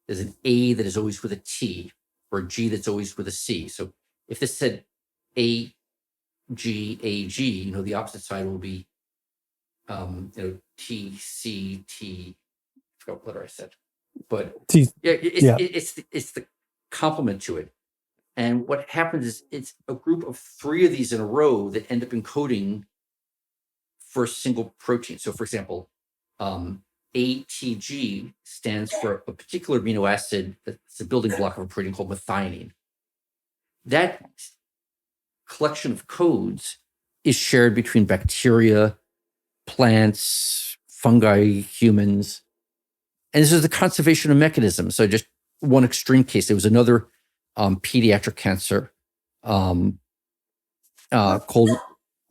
there's an A that is always with a T or a G that's always with a C. So if this said A, G, A, G, the opposite side will be T, C, T. I forgot what letter I said, but T, it's the complement to it. And what happens is it's a group of 3 of these in a row that end up encoding for a single protein. So, for example, ATG stands for a particular amino acid that's a building block of a protein called methionine. That collection of codes is shared between bacteria, plants, fungi, humans. And this is the conservation of mechanisms. So just one extreme case, there was another pediatric cancer called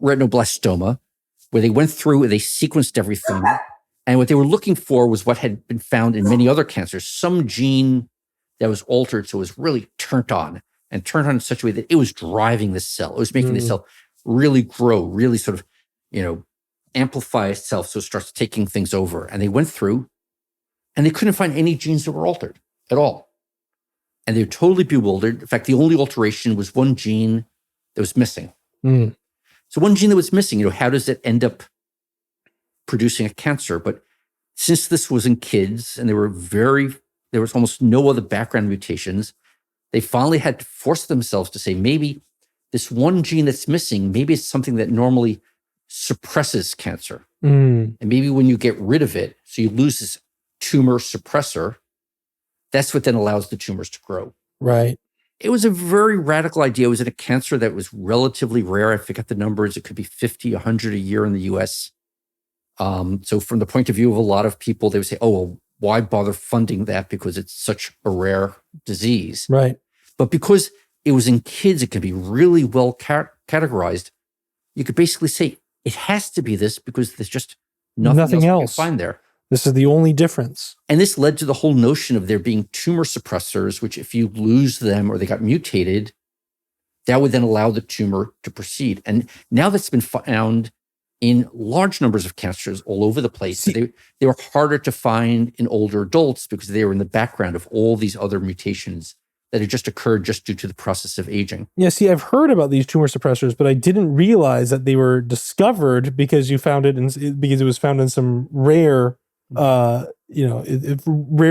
retinoblastoma, where they went through and they sequenced everything. And what they were looking for was what had been found in many other cancers, some gene that was altered so it was really turned on in such a way that it was driving the cell. It was making the cell really grow, really sort of, amplify itself so it starts taking things over. And they went through and they couldn't find any genes that were altered at all. And they were totally bewildered. In fact, the only alteration was one gene that was missing. Mm. So one gene that was missing, how does it end up producing a cancer? But since this was in kids and there was almost no other background mutations, they finally had to force themselves to say, maybe this one gene that's missing, maybe it's something that normally suppresses cancer. Mm. And maybe when you get rid of it, so you lose this tumor suppressor, that's what then allows the tumors to grow. Right. It was a very radical idea. It was in a cancer that was relatively rare. I forget the numbers. It could be 50, 100 a year in the US. So from the point of view of a lot of people, they would say, oh, well, why bother funding that because it's such a rare disease? Right. But because it was in kids, it could be really well categorized. You could basically say it has to be this because there's just nothing else we can find there. This is the only difference. And this led to the whole notion of there being tumor suppressors, which if you lose them or they got mutated, that would then allow the tumor to proceed. And now that's been found in large numbers of cancers all over the place. They were harder to find in older adults because they were in the background of all these other mutations that had just occurred just due to the process of aging. Yeah, see, I've heard about these tumor suppressors, but I didn't realize that they were discovered because because it was found in some rare rare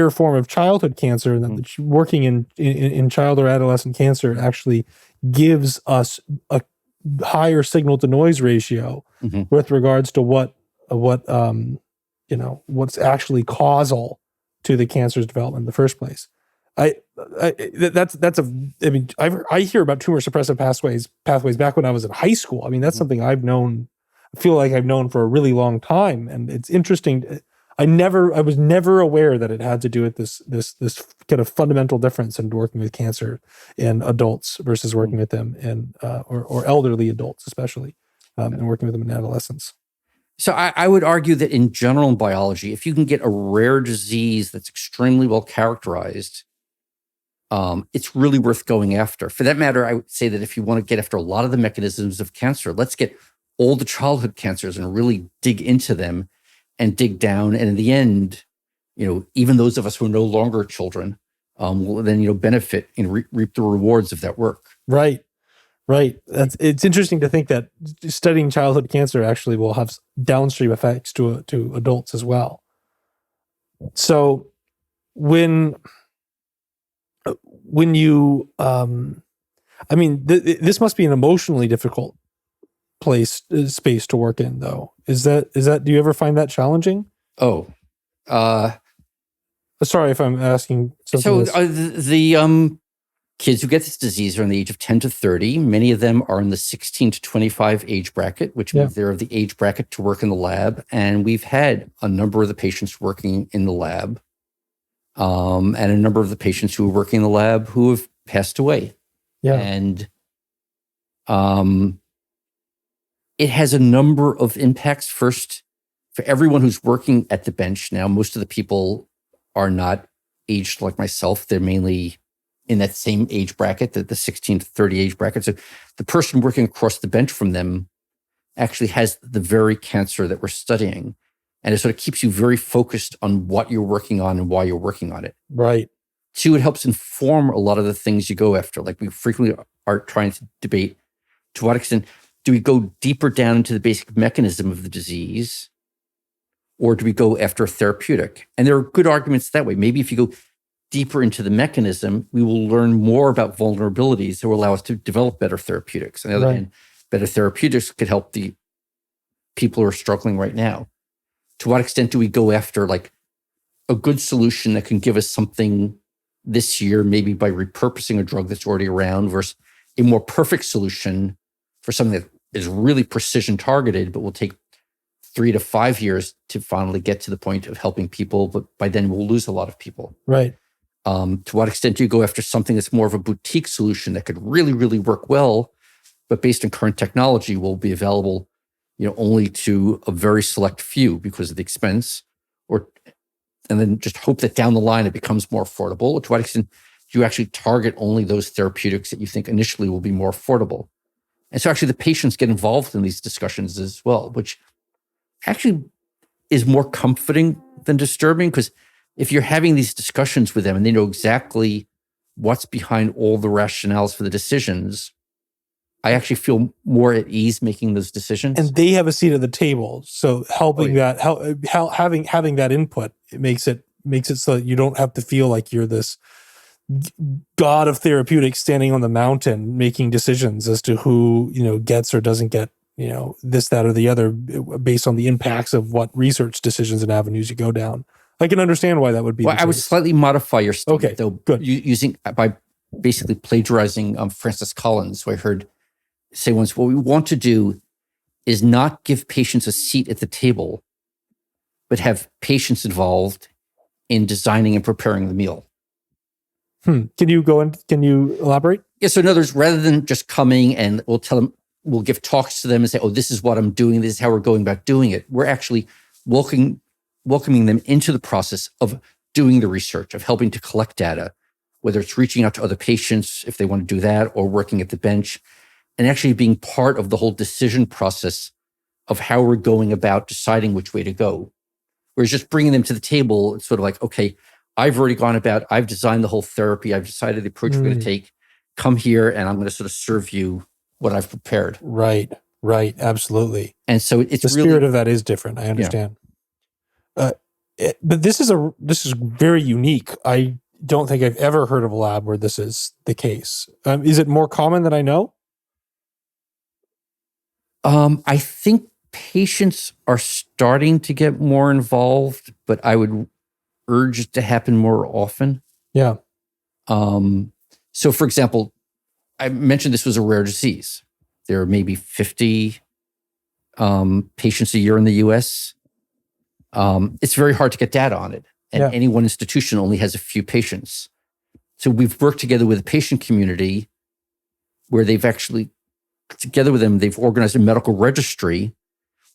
form of childhood cancer, and that working in child or adolescent cancer actually gives us a higher signal to noise ratio with regards to what's actually causal to the cancer's development in the first place. I hear about tumor suppressive pathways back when I was in high school. I mean, that's something I feel like I've known for a really long time, and it's interesting. I was never aware that it had to do with this kind of fundamental difference in working with cancer in adults versus working with them in or elderly adults, especially, and working with them in adolescents. So I would argue that in general in biology, if you can get a rare disease that's extremely well characterized, it's really worth going after. For that matter, I would say that if you want to get after a lot of the mechanisms of cancer, let's get all the childhood cancers and really dig into them and dig down. And in the end, even those of us who are no longer children will then, benefit and reap the rewards of that work. Right. It's interesting to think that studying childhood cancer actually will have downstream effects to adults as well. So when you, this must be an emotionally difficult space to work in, though. Is that do you ever find that challenging? Sorry if I'm asking something. So the kids who get this disease are in the age of 10 to 30. Many of them are in the 16 to 25 age bracket, which means they're of the age bracket to work in the lab. And we've had a number of the patients working in the lab, and a number of the patients who are working in the lab who have passed away. Yeah. And it has a number of impacts. First, for everyone who's working at the bench now, most of the people are not aged like myself. They're mainly in that same age bracket, the 16 to 30 age bracket. So the person working across the bench from them actually has the very cancer that we're studying. And it sort of keeps you very focused on what you're working on and why you're working on it. Right. Two, it helps inform a lot of the things you go after. Like we frequently are trying to debate, to what extent do we go deeper down into the basic mechanism of the disease, or do we go after a therapeutic? And there are good arguments that way. Maybe if you go deeper into the mechanism, we will learn more about vulnerabilities that will allow us to develop better therapeutics. On the other hand, better therapeutics could help the people who are struggling right now. To what extent do we go after like a good solution that can give us something this year, maybe by repurposing a drug that's already around, versus a more perfect solution for something that is really precision targeted, but will take 3 to 5 years to finally get to the point of helping people. But by then we'll lose a lot of people. Right. To what extent do you go after something that's more of a boutique solution that could really, really work well, but based on current technology will be available, only to a very select few because of the expense, and then just hope that down the line it becomes more affordable? Or to what extent do you actually target only those therapeutics that you think initially will be more affordable? And so actually the patients get involved in these discussions as well, which actually is more comforting than disturbing, because if you're having these discussions with them and they know exactly what's behind all the rationales for the decisions, I actually feel more at ease making those decisions. And they have a seat at the table. So having that input, it makes it so that you don't have to feel like you're this god of therapeutics standing on the mountain making decisions as to who, gets or doesn't get, this, that, or the other based on the impacts of what research decisions and avenues you go down. I can understand why that would be. Well, I would slightly modify your statement, though, good. By basically plagiarizing Francis Collins, who I heard say once, what we want to do is not give patients a seat at the table, but have patients involved in designing and preparing the meal. Can you elaborate? Yeah, so in other words, rather than just coming and we'll tell them, we'll give talks to them and say, oh, this is what I'm doing. This is how we're going about doing it. We're actually welcoming them into the process of doing the research, of helping to collect data, whether it's reaching out to other patients if they want to do that, or working at the bench, and actually being part of the whole decision process of how we're going about deciding which way to go. Whereas just bringing them to the table, it's sort of like, okay, I've already gone about, I've designed the whole therapy, I've decided the approach we're going to take. Come here and I'm going to sort of serve you what I've prepared. Right, absolutely. And so it's the spirit of that is different. I understand. Yeah. But this is very unique. I don't think I've ever heard of a lab where this is the case. Is it more common than I know? I think patients are starting to get more involved, but I would urge it to happen more often. Yeah. So, for example, I mentioned this was a rare disease. There are maybe 50 patients a year in the US. It's very hard to get data on it. And any one institution only has a few patients. So we've worked together with the patient community where they've actually, together with them, they've organized a medical registry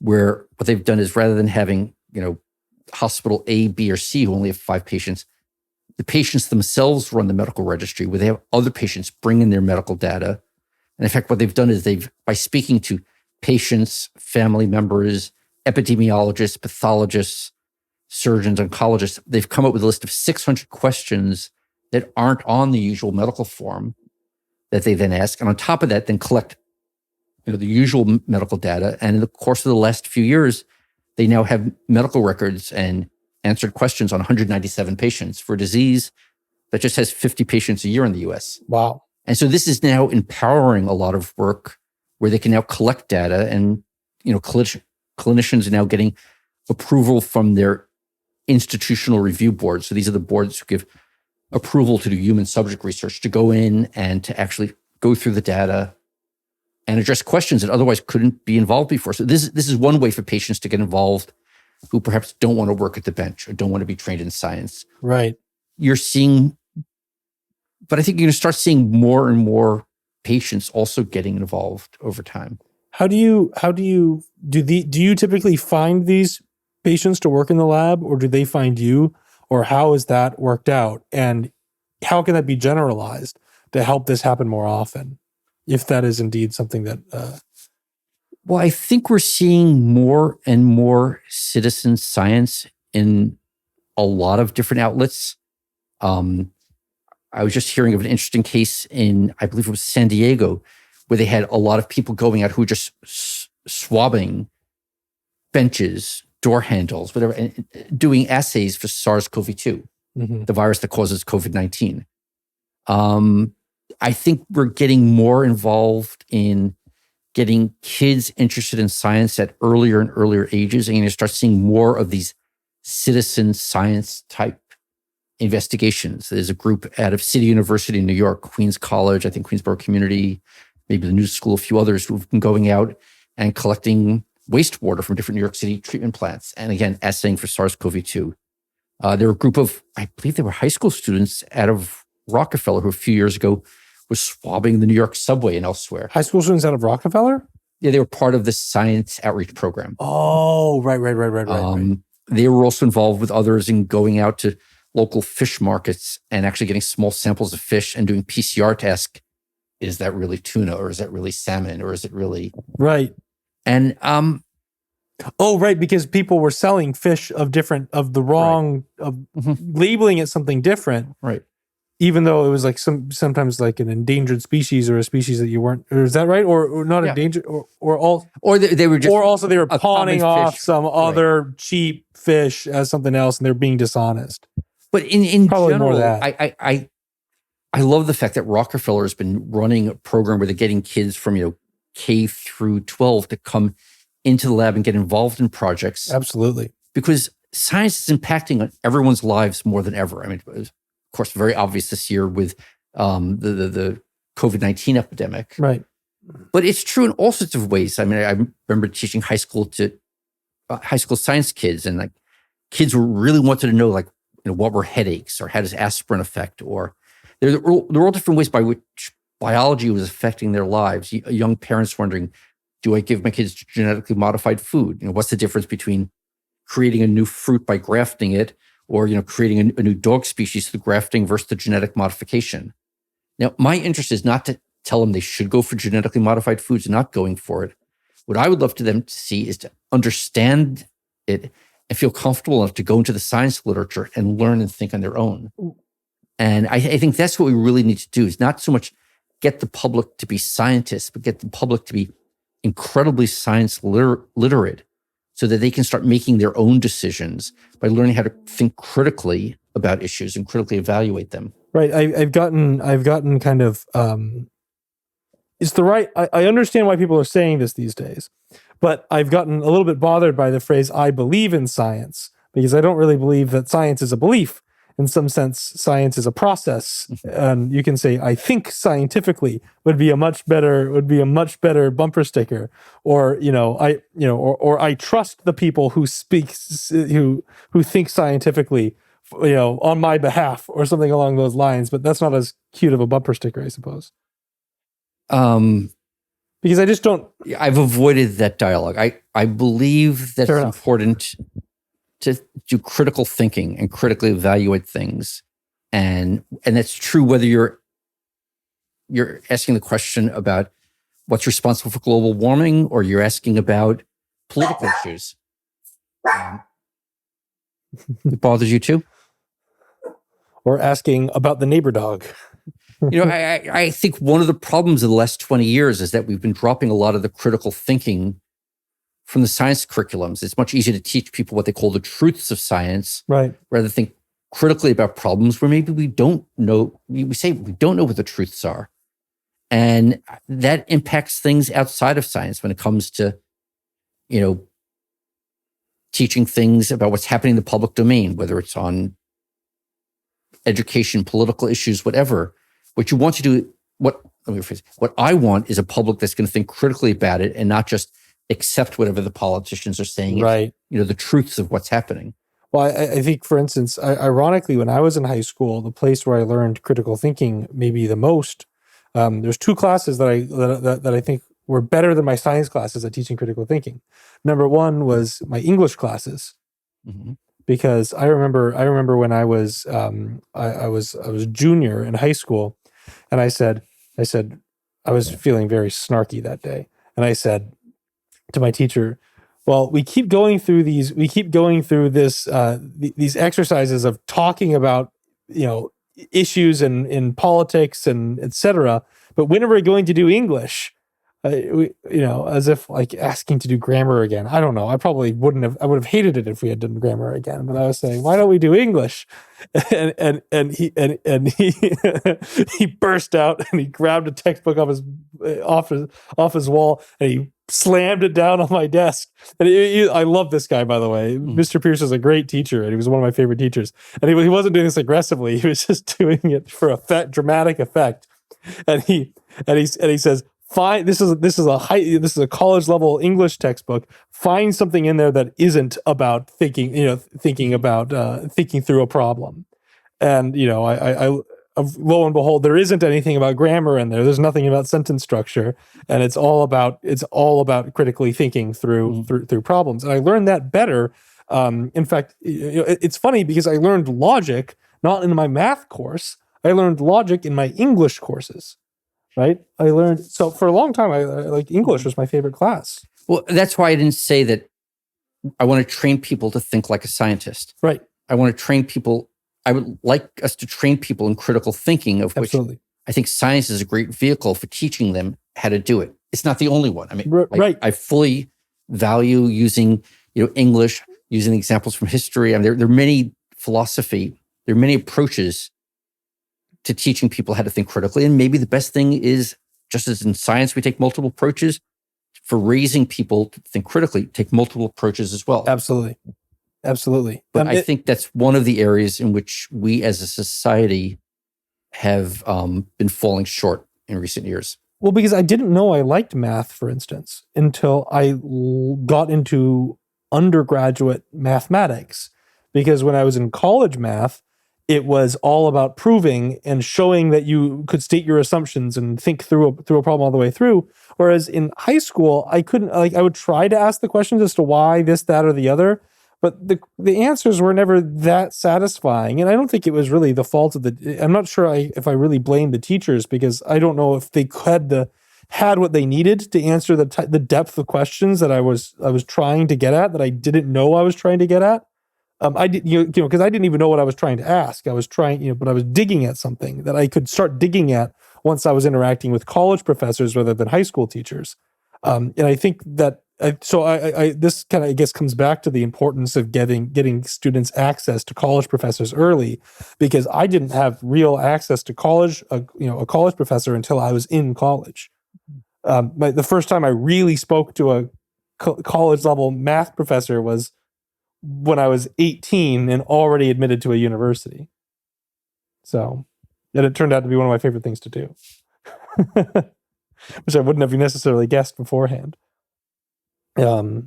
where what they've done is rather than having, hospital A, B, or C who only have 5 patients, the patients themselves run the medical registry where they have other patients bring in their medical data. And in fact, what they've done is by speaking to patients, family members, epidemiologists, pathologists, surgeons, oncologists, they've come up with a list of 600 questions that aren't on the usual medical form that they then ask. And on top of that, then collect the usual medical data. And in the course of the last few years, they now have medical records and answered questions on 197 patients for a disease that just has 50 patients a year in the US. Wow. And so this is now empowering a lot of work where they can now collect data and, clinicians are now getting approval from their institutional review boards. So these are the boards who give approval to do human subject research, to go in and to actually go through the data and address questions that otherwise couldn't be involved before. So this is one way for patients to get involved who perhaps don't want to work at the bench or don't want to be trained in science. Right. You're seeing, but I think you're going to start seeing more and more patients also getting involved over time. Do you typically find these patients to work in the lab, or do they find you, or how is that worked out? And how can that be generalized to help this happen more often, if that is indeed something that... Well, I think we're seeing more and more citizen science in a lot of different outlets. I was just hearing of an interesting case in, I believe it was San Diego, where they had a lot of people going out who were just swabbing benches, door handles, whatever, and doing assays for SARS-CoV-2, the virus that causes COVID-19. I think we're getting more involved in getting kids interested in science at earlier and earlier ages. And you're going to start seeing more of these citizen science type investigations. There's a group out of City University in New York, Queens College, I think Queensborough Community, maybe the New School, a few others who've been going out and collecting wastewater from different New York City treatment plants. And again, assaying for SARS-CoV-2. There were a group of, I believe they were high school students out of Rockefeller who a few years ago was swabbing the New York subway and elsewhere. High school students out of Rockefeller? Yeah, they were part of the science outreach program. Oh, right. They were also involved with others in going out to local fish markets and actually getting small samples of fish and doing PCR to ask, is that really tuna, or is that really salmon, or is it really... Right. And right, because people were selling fish of labeling it something different. Right. Even though it was like sometimes like an endangered species or a species that you weren't, or is that right? Or not endangered, or they were just, or also they were pawning off some other right. cheap fish as something else, and they're being dishonest. But in Probably general, more that. I love the fact that Rockefeller has been running a program where they're getting kids from K through 12 to come into the lab and get involved in projects. Absolutely, because science is impacting on everyone's lives more than ever. I mean, of course, very obvious this year with the COVID-19 epidemic. Right. But it's true in all sorts of ways. I mean, I remember teaching high school science kids, and like kids really wanted to know what were headaches, or how does aspirin affect, or there are all different ways by which biology was affecting their lives. Young parents wondering, do I give my kids genetically modified food? What's the difference between creating a new fruit by grafting it, or creating a new dog species through grafting versus the genetic modification? Now, my interest is not to tell them they should go for genetically modified foods and not going for it. What I would love to them to see is to understand it and feel comfortable enough to go into the science literature and learn and think on their own. And I think that's what we really need to do, is not so much get the public to be scientists, but get the public to be incredibly science literate so that they can start making their own decisions by learning how to think critically about issues and critically evaluate them. Right. I've gotten kind of, it's the right, I understand why people are saying this these days, but I've gotten a little bit bothered by the phrase, I believe in science, because I don't really believe that science is a belief. In some sense, science is a process. And you can say, I think scientifically would be a much better bumper sticker. Or, I trust the people who who think scientifically, on my behalf, or something along those lines. But that's not as cute of a bumper sticker, I suppose. Because I just don't. I've avoided that dialogue. I believe that it's important to do critical thinking and critically evaluate things, and that's true whether you're asking the question about what's responsible for global warming, or you're asking about political issues. It bothers you too? Or asking about the neighbor dog. I think one of the problems of the last 20 years is that we've been dropping a lot of the critical thinking from the science curriculums. It's much easier to teach people what they call the truths of science, right, rather than think critically about problems where maybe we don't know. We say we don't know what the truths are. And that impacts things outside of science when it comes to, teaching things about what's happening in the public domain, whether it's on education, political issues, whatever. What you want to do, what I want is a public that's going to think critically about it and not just accept whatever the politicians are saying. Right. The truths of what's happening. Well, I think, for instance, ironically, when I was in high school, the place where I learned critical thinking maybe the most, there's two classes that I think were better than my science classes at teaching critical thinking. Number one was my English classes, because I remember when I was junior in high school, and I said I was feeling very snarky that day, and I said to my teacher, well, we keep going through these exercises of talking about, issues in politics and etc. But when are we going to do English? As if like asking to do grammar again. I don't know. I would have hated it if we had done grammar again. But I was saying, why don't we do English? And he he burst out and he grabbed a textbook off his wall and he slammed it down on my desk. And I love this guy, by the way. Mr. Pierce is a great teacher, and he was one of my favorite teachers. And he wasn't doing this aggressively. He was just doing it for dramatic effect. And he says, "Fine, this is a college level English textbook. Find something in there that isn't about thinking through a problem." And I lo and behold, there isn't anything about grammar in there. There's nothing about sentence structure, and it's all about critically thinking through problems. And I learned that better. In fact, it's funny because I learned logic not in my math course. I learned logic in my English courses. Right? So for a long time, English was my favorite class. Well, that's why I didn't say that I want to train people to think like a scientist. Right. I want to train people. I would like us to train people in critical thinking, of Absolutely. Which I think science is a great vehicle for teaching them how to do it. It's not the only one. I mean, right. I fully value using, English, using examples from history. I mean, there are many philosophy, there are many approaches to teaching people how to think critically. And maybe the best thing is, just as in science, we take multiple approaches, for raising people to think critically, take multiple approaches as well. Absolutely. But I think that's one of the areas in which we as a society have been falling short in recent years. Well, because I didn't know I liked math, for instance, until I got into undergraduate mathematics. Because when I was in college math, it was all about proving and showing that you could state your assumptions and think through a problem all the way through. Whereas in high school, I couldn't, I would try to ask the questions as to why this, that, or the other, but the answers were never that satisfying. And I don't think it was really the fault of I'm not sure if I really blame the teachers, because I don't know if they had what they needed to answer the depth of questions that I was trying to get at, that I didn't know I was trying to get at. I did, because I didn't even know what I was trying to ask. I was trying, but I was digging at something that I could start digging at once I was interacting with college professors rather than high school teachers. And I think that, this kind of, I guess, comes back to the importance of getting students access to college professors early, because I didn't have real access to college, a college professor until I was in college. The first time I really spoke to a college level math professor was when I was 18 and already admitted to a university. So, and it turned out to be one of my favorite things to do, which I wouldn't have necessarily guessed beforehand. Anywho,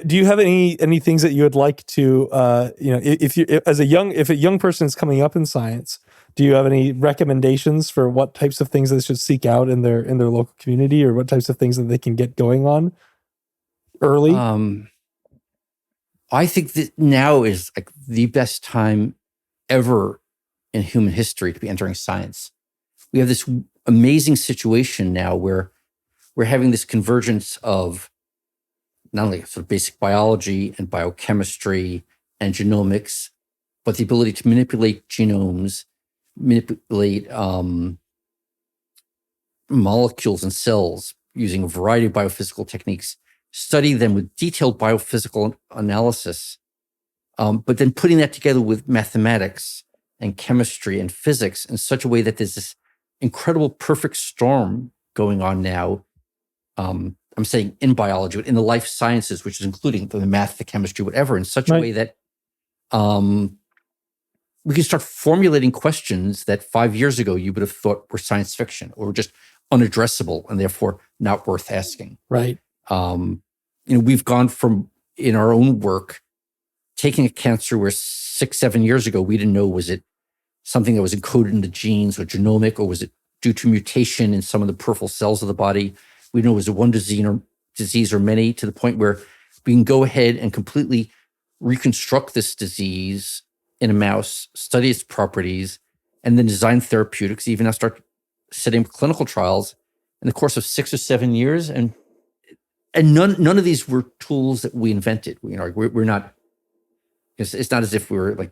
do you have any things that you would like to, if a young person is coming up in science, do you have any recommendations for what types of things they should seek out in their local community, or what types of things that they can get going on early? I think that now is like the best time ever in human history to be entering science. We have this amazing situation now where we're having this convergence of not only sort of basic biology and biochemistry and genomics, but the ability to manipulate genomes, manipulate molecules and cells using a variety of biophysical techniques, study them with detailed biophysical analysis, but then putting that together with mathematics and chemistry and physics in such a way that there's this incredible perfect storm going on now. I'm saying in biology, but in the life sciences, which is including the math, the chemistry, whatever, in such a way that we can start formulating questions that 5 years ago you would have thought were science fiction or just unaddressable and therefore not worth asking. Right. We've gone from, in our own work, taking a cancer where 6-7 years ago we didn't know, was it something that was encoded in the genes or genomic, or was it due to mutation in some of the peripheral cells of the body? We know, was it one disease or many, to the point where we can go ahead and completely reconstruct this disease in a mouse, study its properties, and then design therapeutics, even now start setting up clinical trials in the course of 6 or 7 years. And none of these were tools that we invented. We're not, it's not as if we were like,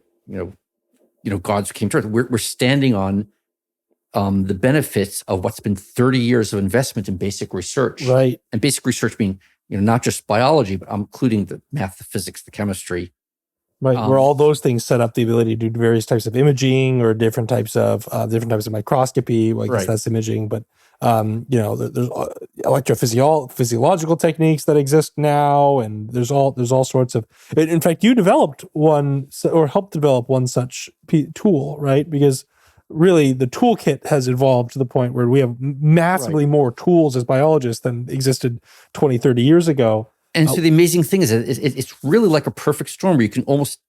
gods came to earth. We're standing on the benefits of what's been 30 years of investment in basic research. Right. And basic research being, not just biology, but including the math, the physics, the chemistry. Right. Where all those things set up the ability to do various types of imaging or different types of microscopy. Well, I guess that's imaging, but there's electrophysiological techniques that exist now, and there's all sorts of. In fact, you developed one or helped develop one such tool, right? Because really, the toolkit has evolved to the point where we have massively more tools as biologists than existed 20, 30 years ago. And so the amazing thing is that it's really like a perfect storm where you can almost,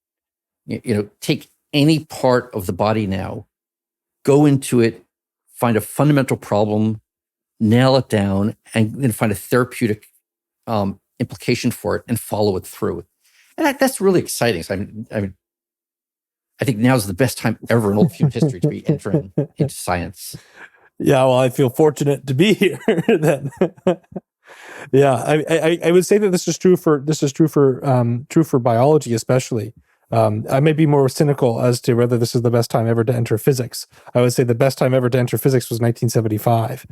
take any part of the body now, go into it, find a fundamental problem, nail it down, and then find a therapeutic implication for it and follow it through. And that's really exciting. So I think now is the best time ever in all of human history to be entering into science. Yeah, well, I feel fortunate to be here then. Yeah, I would say that this is true for biology especially. I may be more cynical as to whether this is the best time ever to enter physics. I would say the best time ever to enter physics was 1975.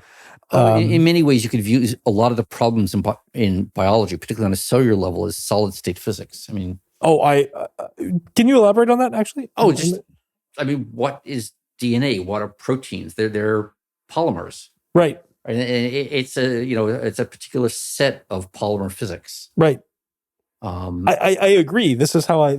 In many ways, you could view a lot of the problems in biology, particularly on a cellular level, as solid state physics. Can you elaborate on that actually? What is DNA? What are proteins? They're polymers. Right. And it's a particular set of polymer physics. Right. I agree. This is how I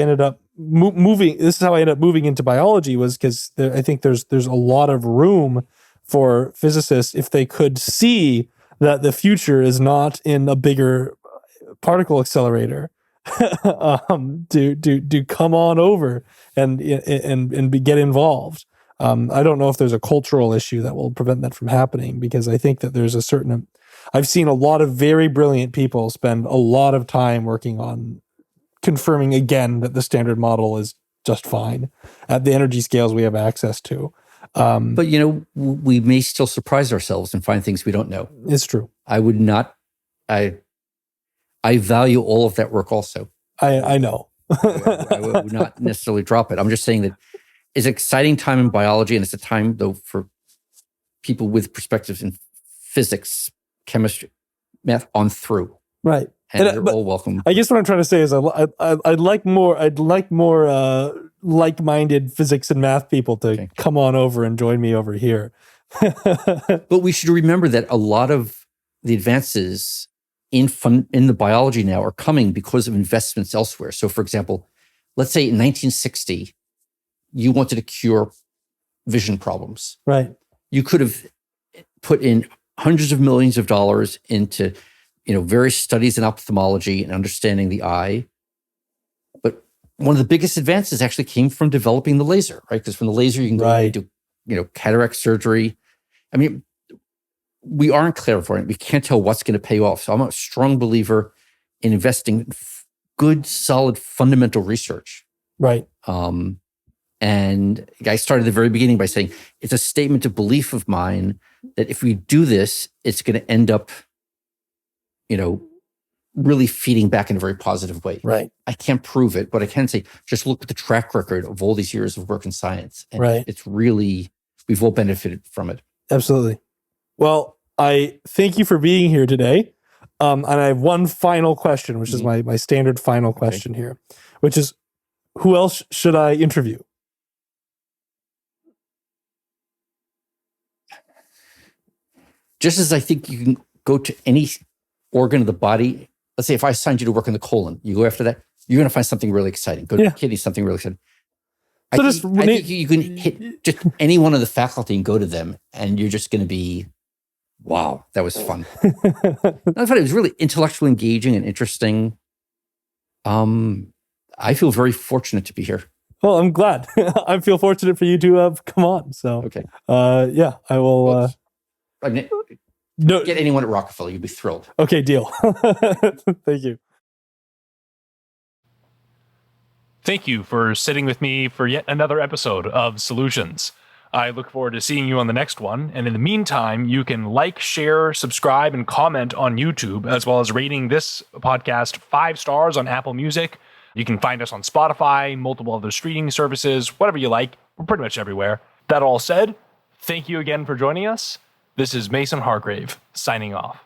ended up moving. This is how I ended up moving into biology, was because I think there's a lot of room for physicists if they could see that the future is not in a bigger particle accelerator, to come on over and get involved. I don't know if there's a cultural issue that will prevent that from happening, because I think that there's a certain, I've seen a lot of very brilliant people spend a lot of time working on confirming again that the standard model is just fine at the energy scales we have access to. But, we may still surprise ourselves and find things we don't know. It's true. I value all of that work also. I know. I would not necessarily drop it. I'm just saying that it's an exciting time in biology, and it's a time, though, for people with perspectives in physics, chemistry, math on through. Right. And they're all welcome. I guess what I'm trying to say is I'd like more like-minded physics and math people to come on over and join me over here. But we should remember that a lot of the advances in the biology now are coming because of investments elsewhere. So, for example, let's say in 1960, you wanted to cure vision problems. Right. You could have put in hundreds of millions of dollars into various studies in ophthalmology and understanding the eye. But one of the biggest advances actually came from developing the laser, right? Because from the laser, you can go and do, cataract surgery. I mean, we aren't clairvoyant. We can't tell what's going to pay off. So I'm a strong believer in investing in good, solid, fundamental research. Right. And I started at the very beginning by saying, it's a statement of belief of mine that if we do this, it's going to end up really feeding back in a very positive way. Right. I can't prove it, but I can say, just look at the track record of all these years of work in science. And it's really, we've all benefited from it. Absolutely. Well, I thank you for being here today. And I have one final question, which is my standard final question here, which is, who else should I interview? Just as I think you can go to any organ of the body. Let's say if I assigned you to work in the colon, you go after that, you're going to find something really exciting. Go to the kidney, something really exciting. So I think you can hit just any one of the faculty and go to them, and you're just going to be, wow, that was fun. It was really intellectually engaging and interesting. I feel very fortunate to be here. Well, I'm glad. I feel fortunate for you to have come on. So, I will. Get anyone at Rockefeller, you'd be thrilled. Okay, deal. Thank you. Thank you for sitting with me for yet another episode of Solutions. I look forward to seeing you on the next one. And in the meantime, you can like, share, subscribe, and comment on YouTube, as well as rating this podcast 5 stars on Apple Music. You can find us on Spotify, multiple other streaming services, whatever you like. We're pretty much everywhere. That all said, thank you again for joining us. This is Mason Hargrave, signing off.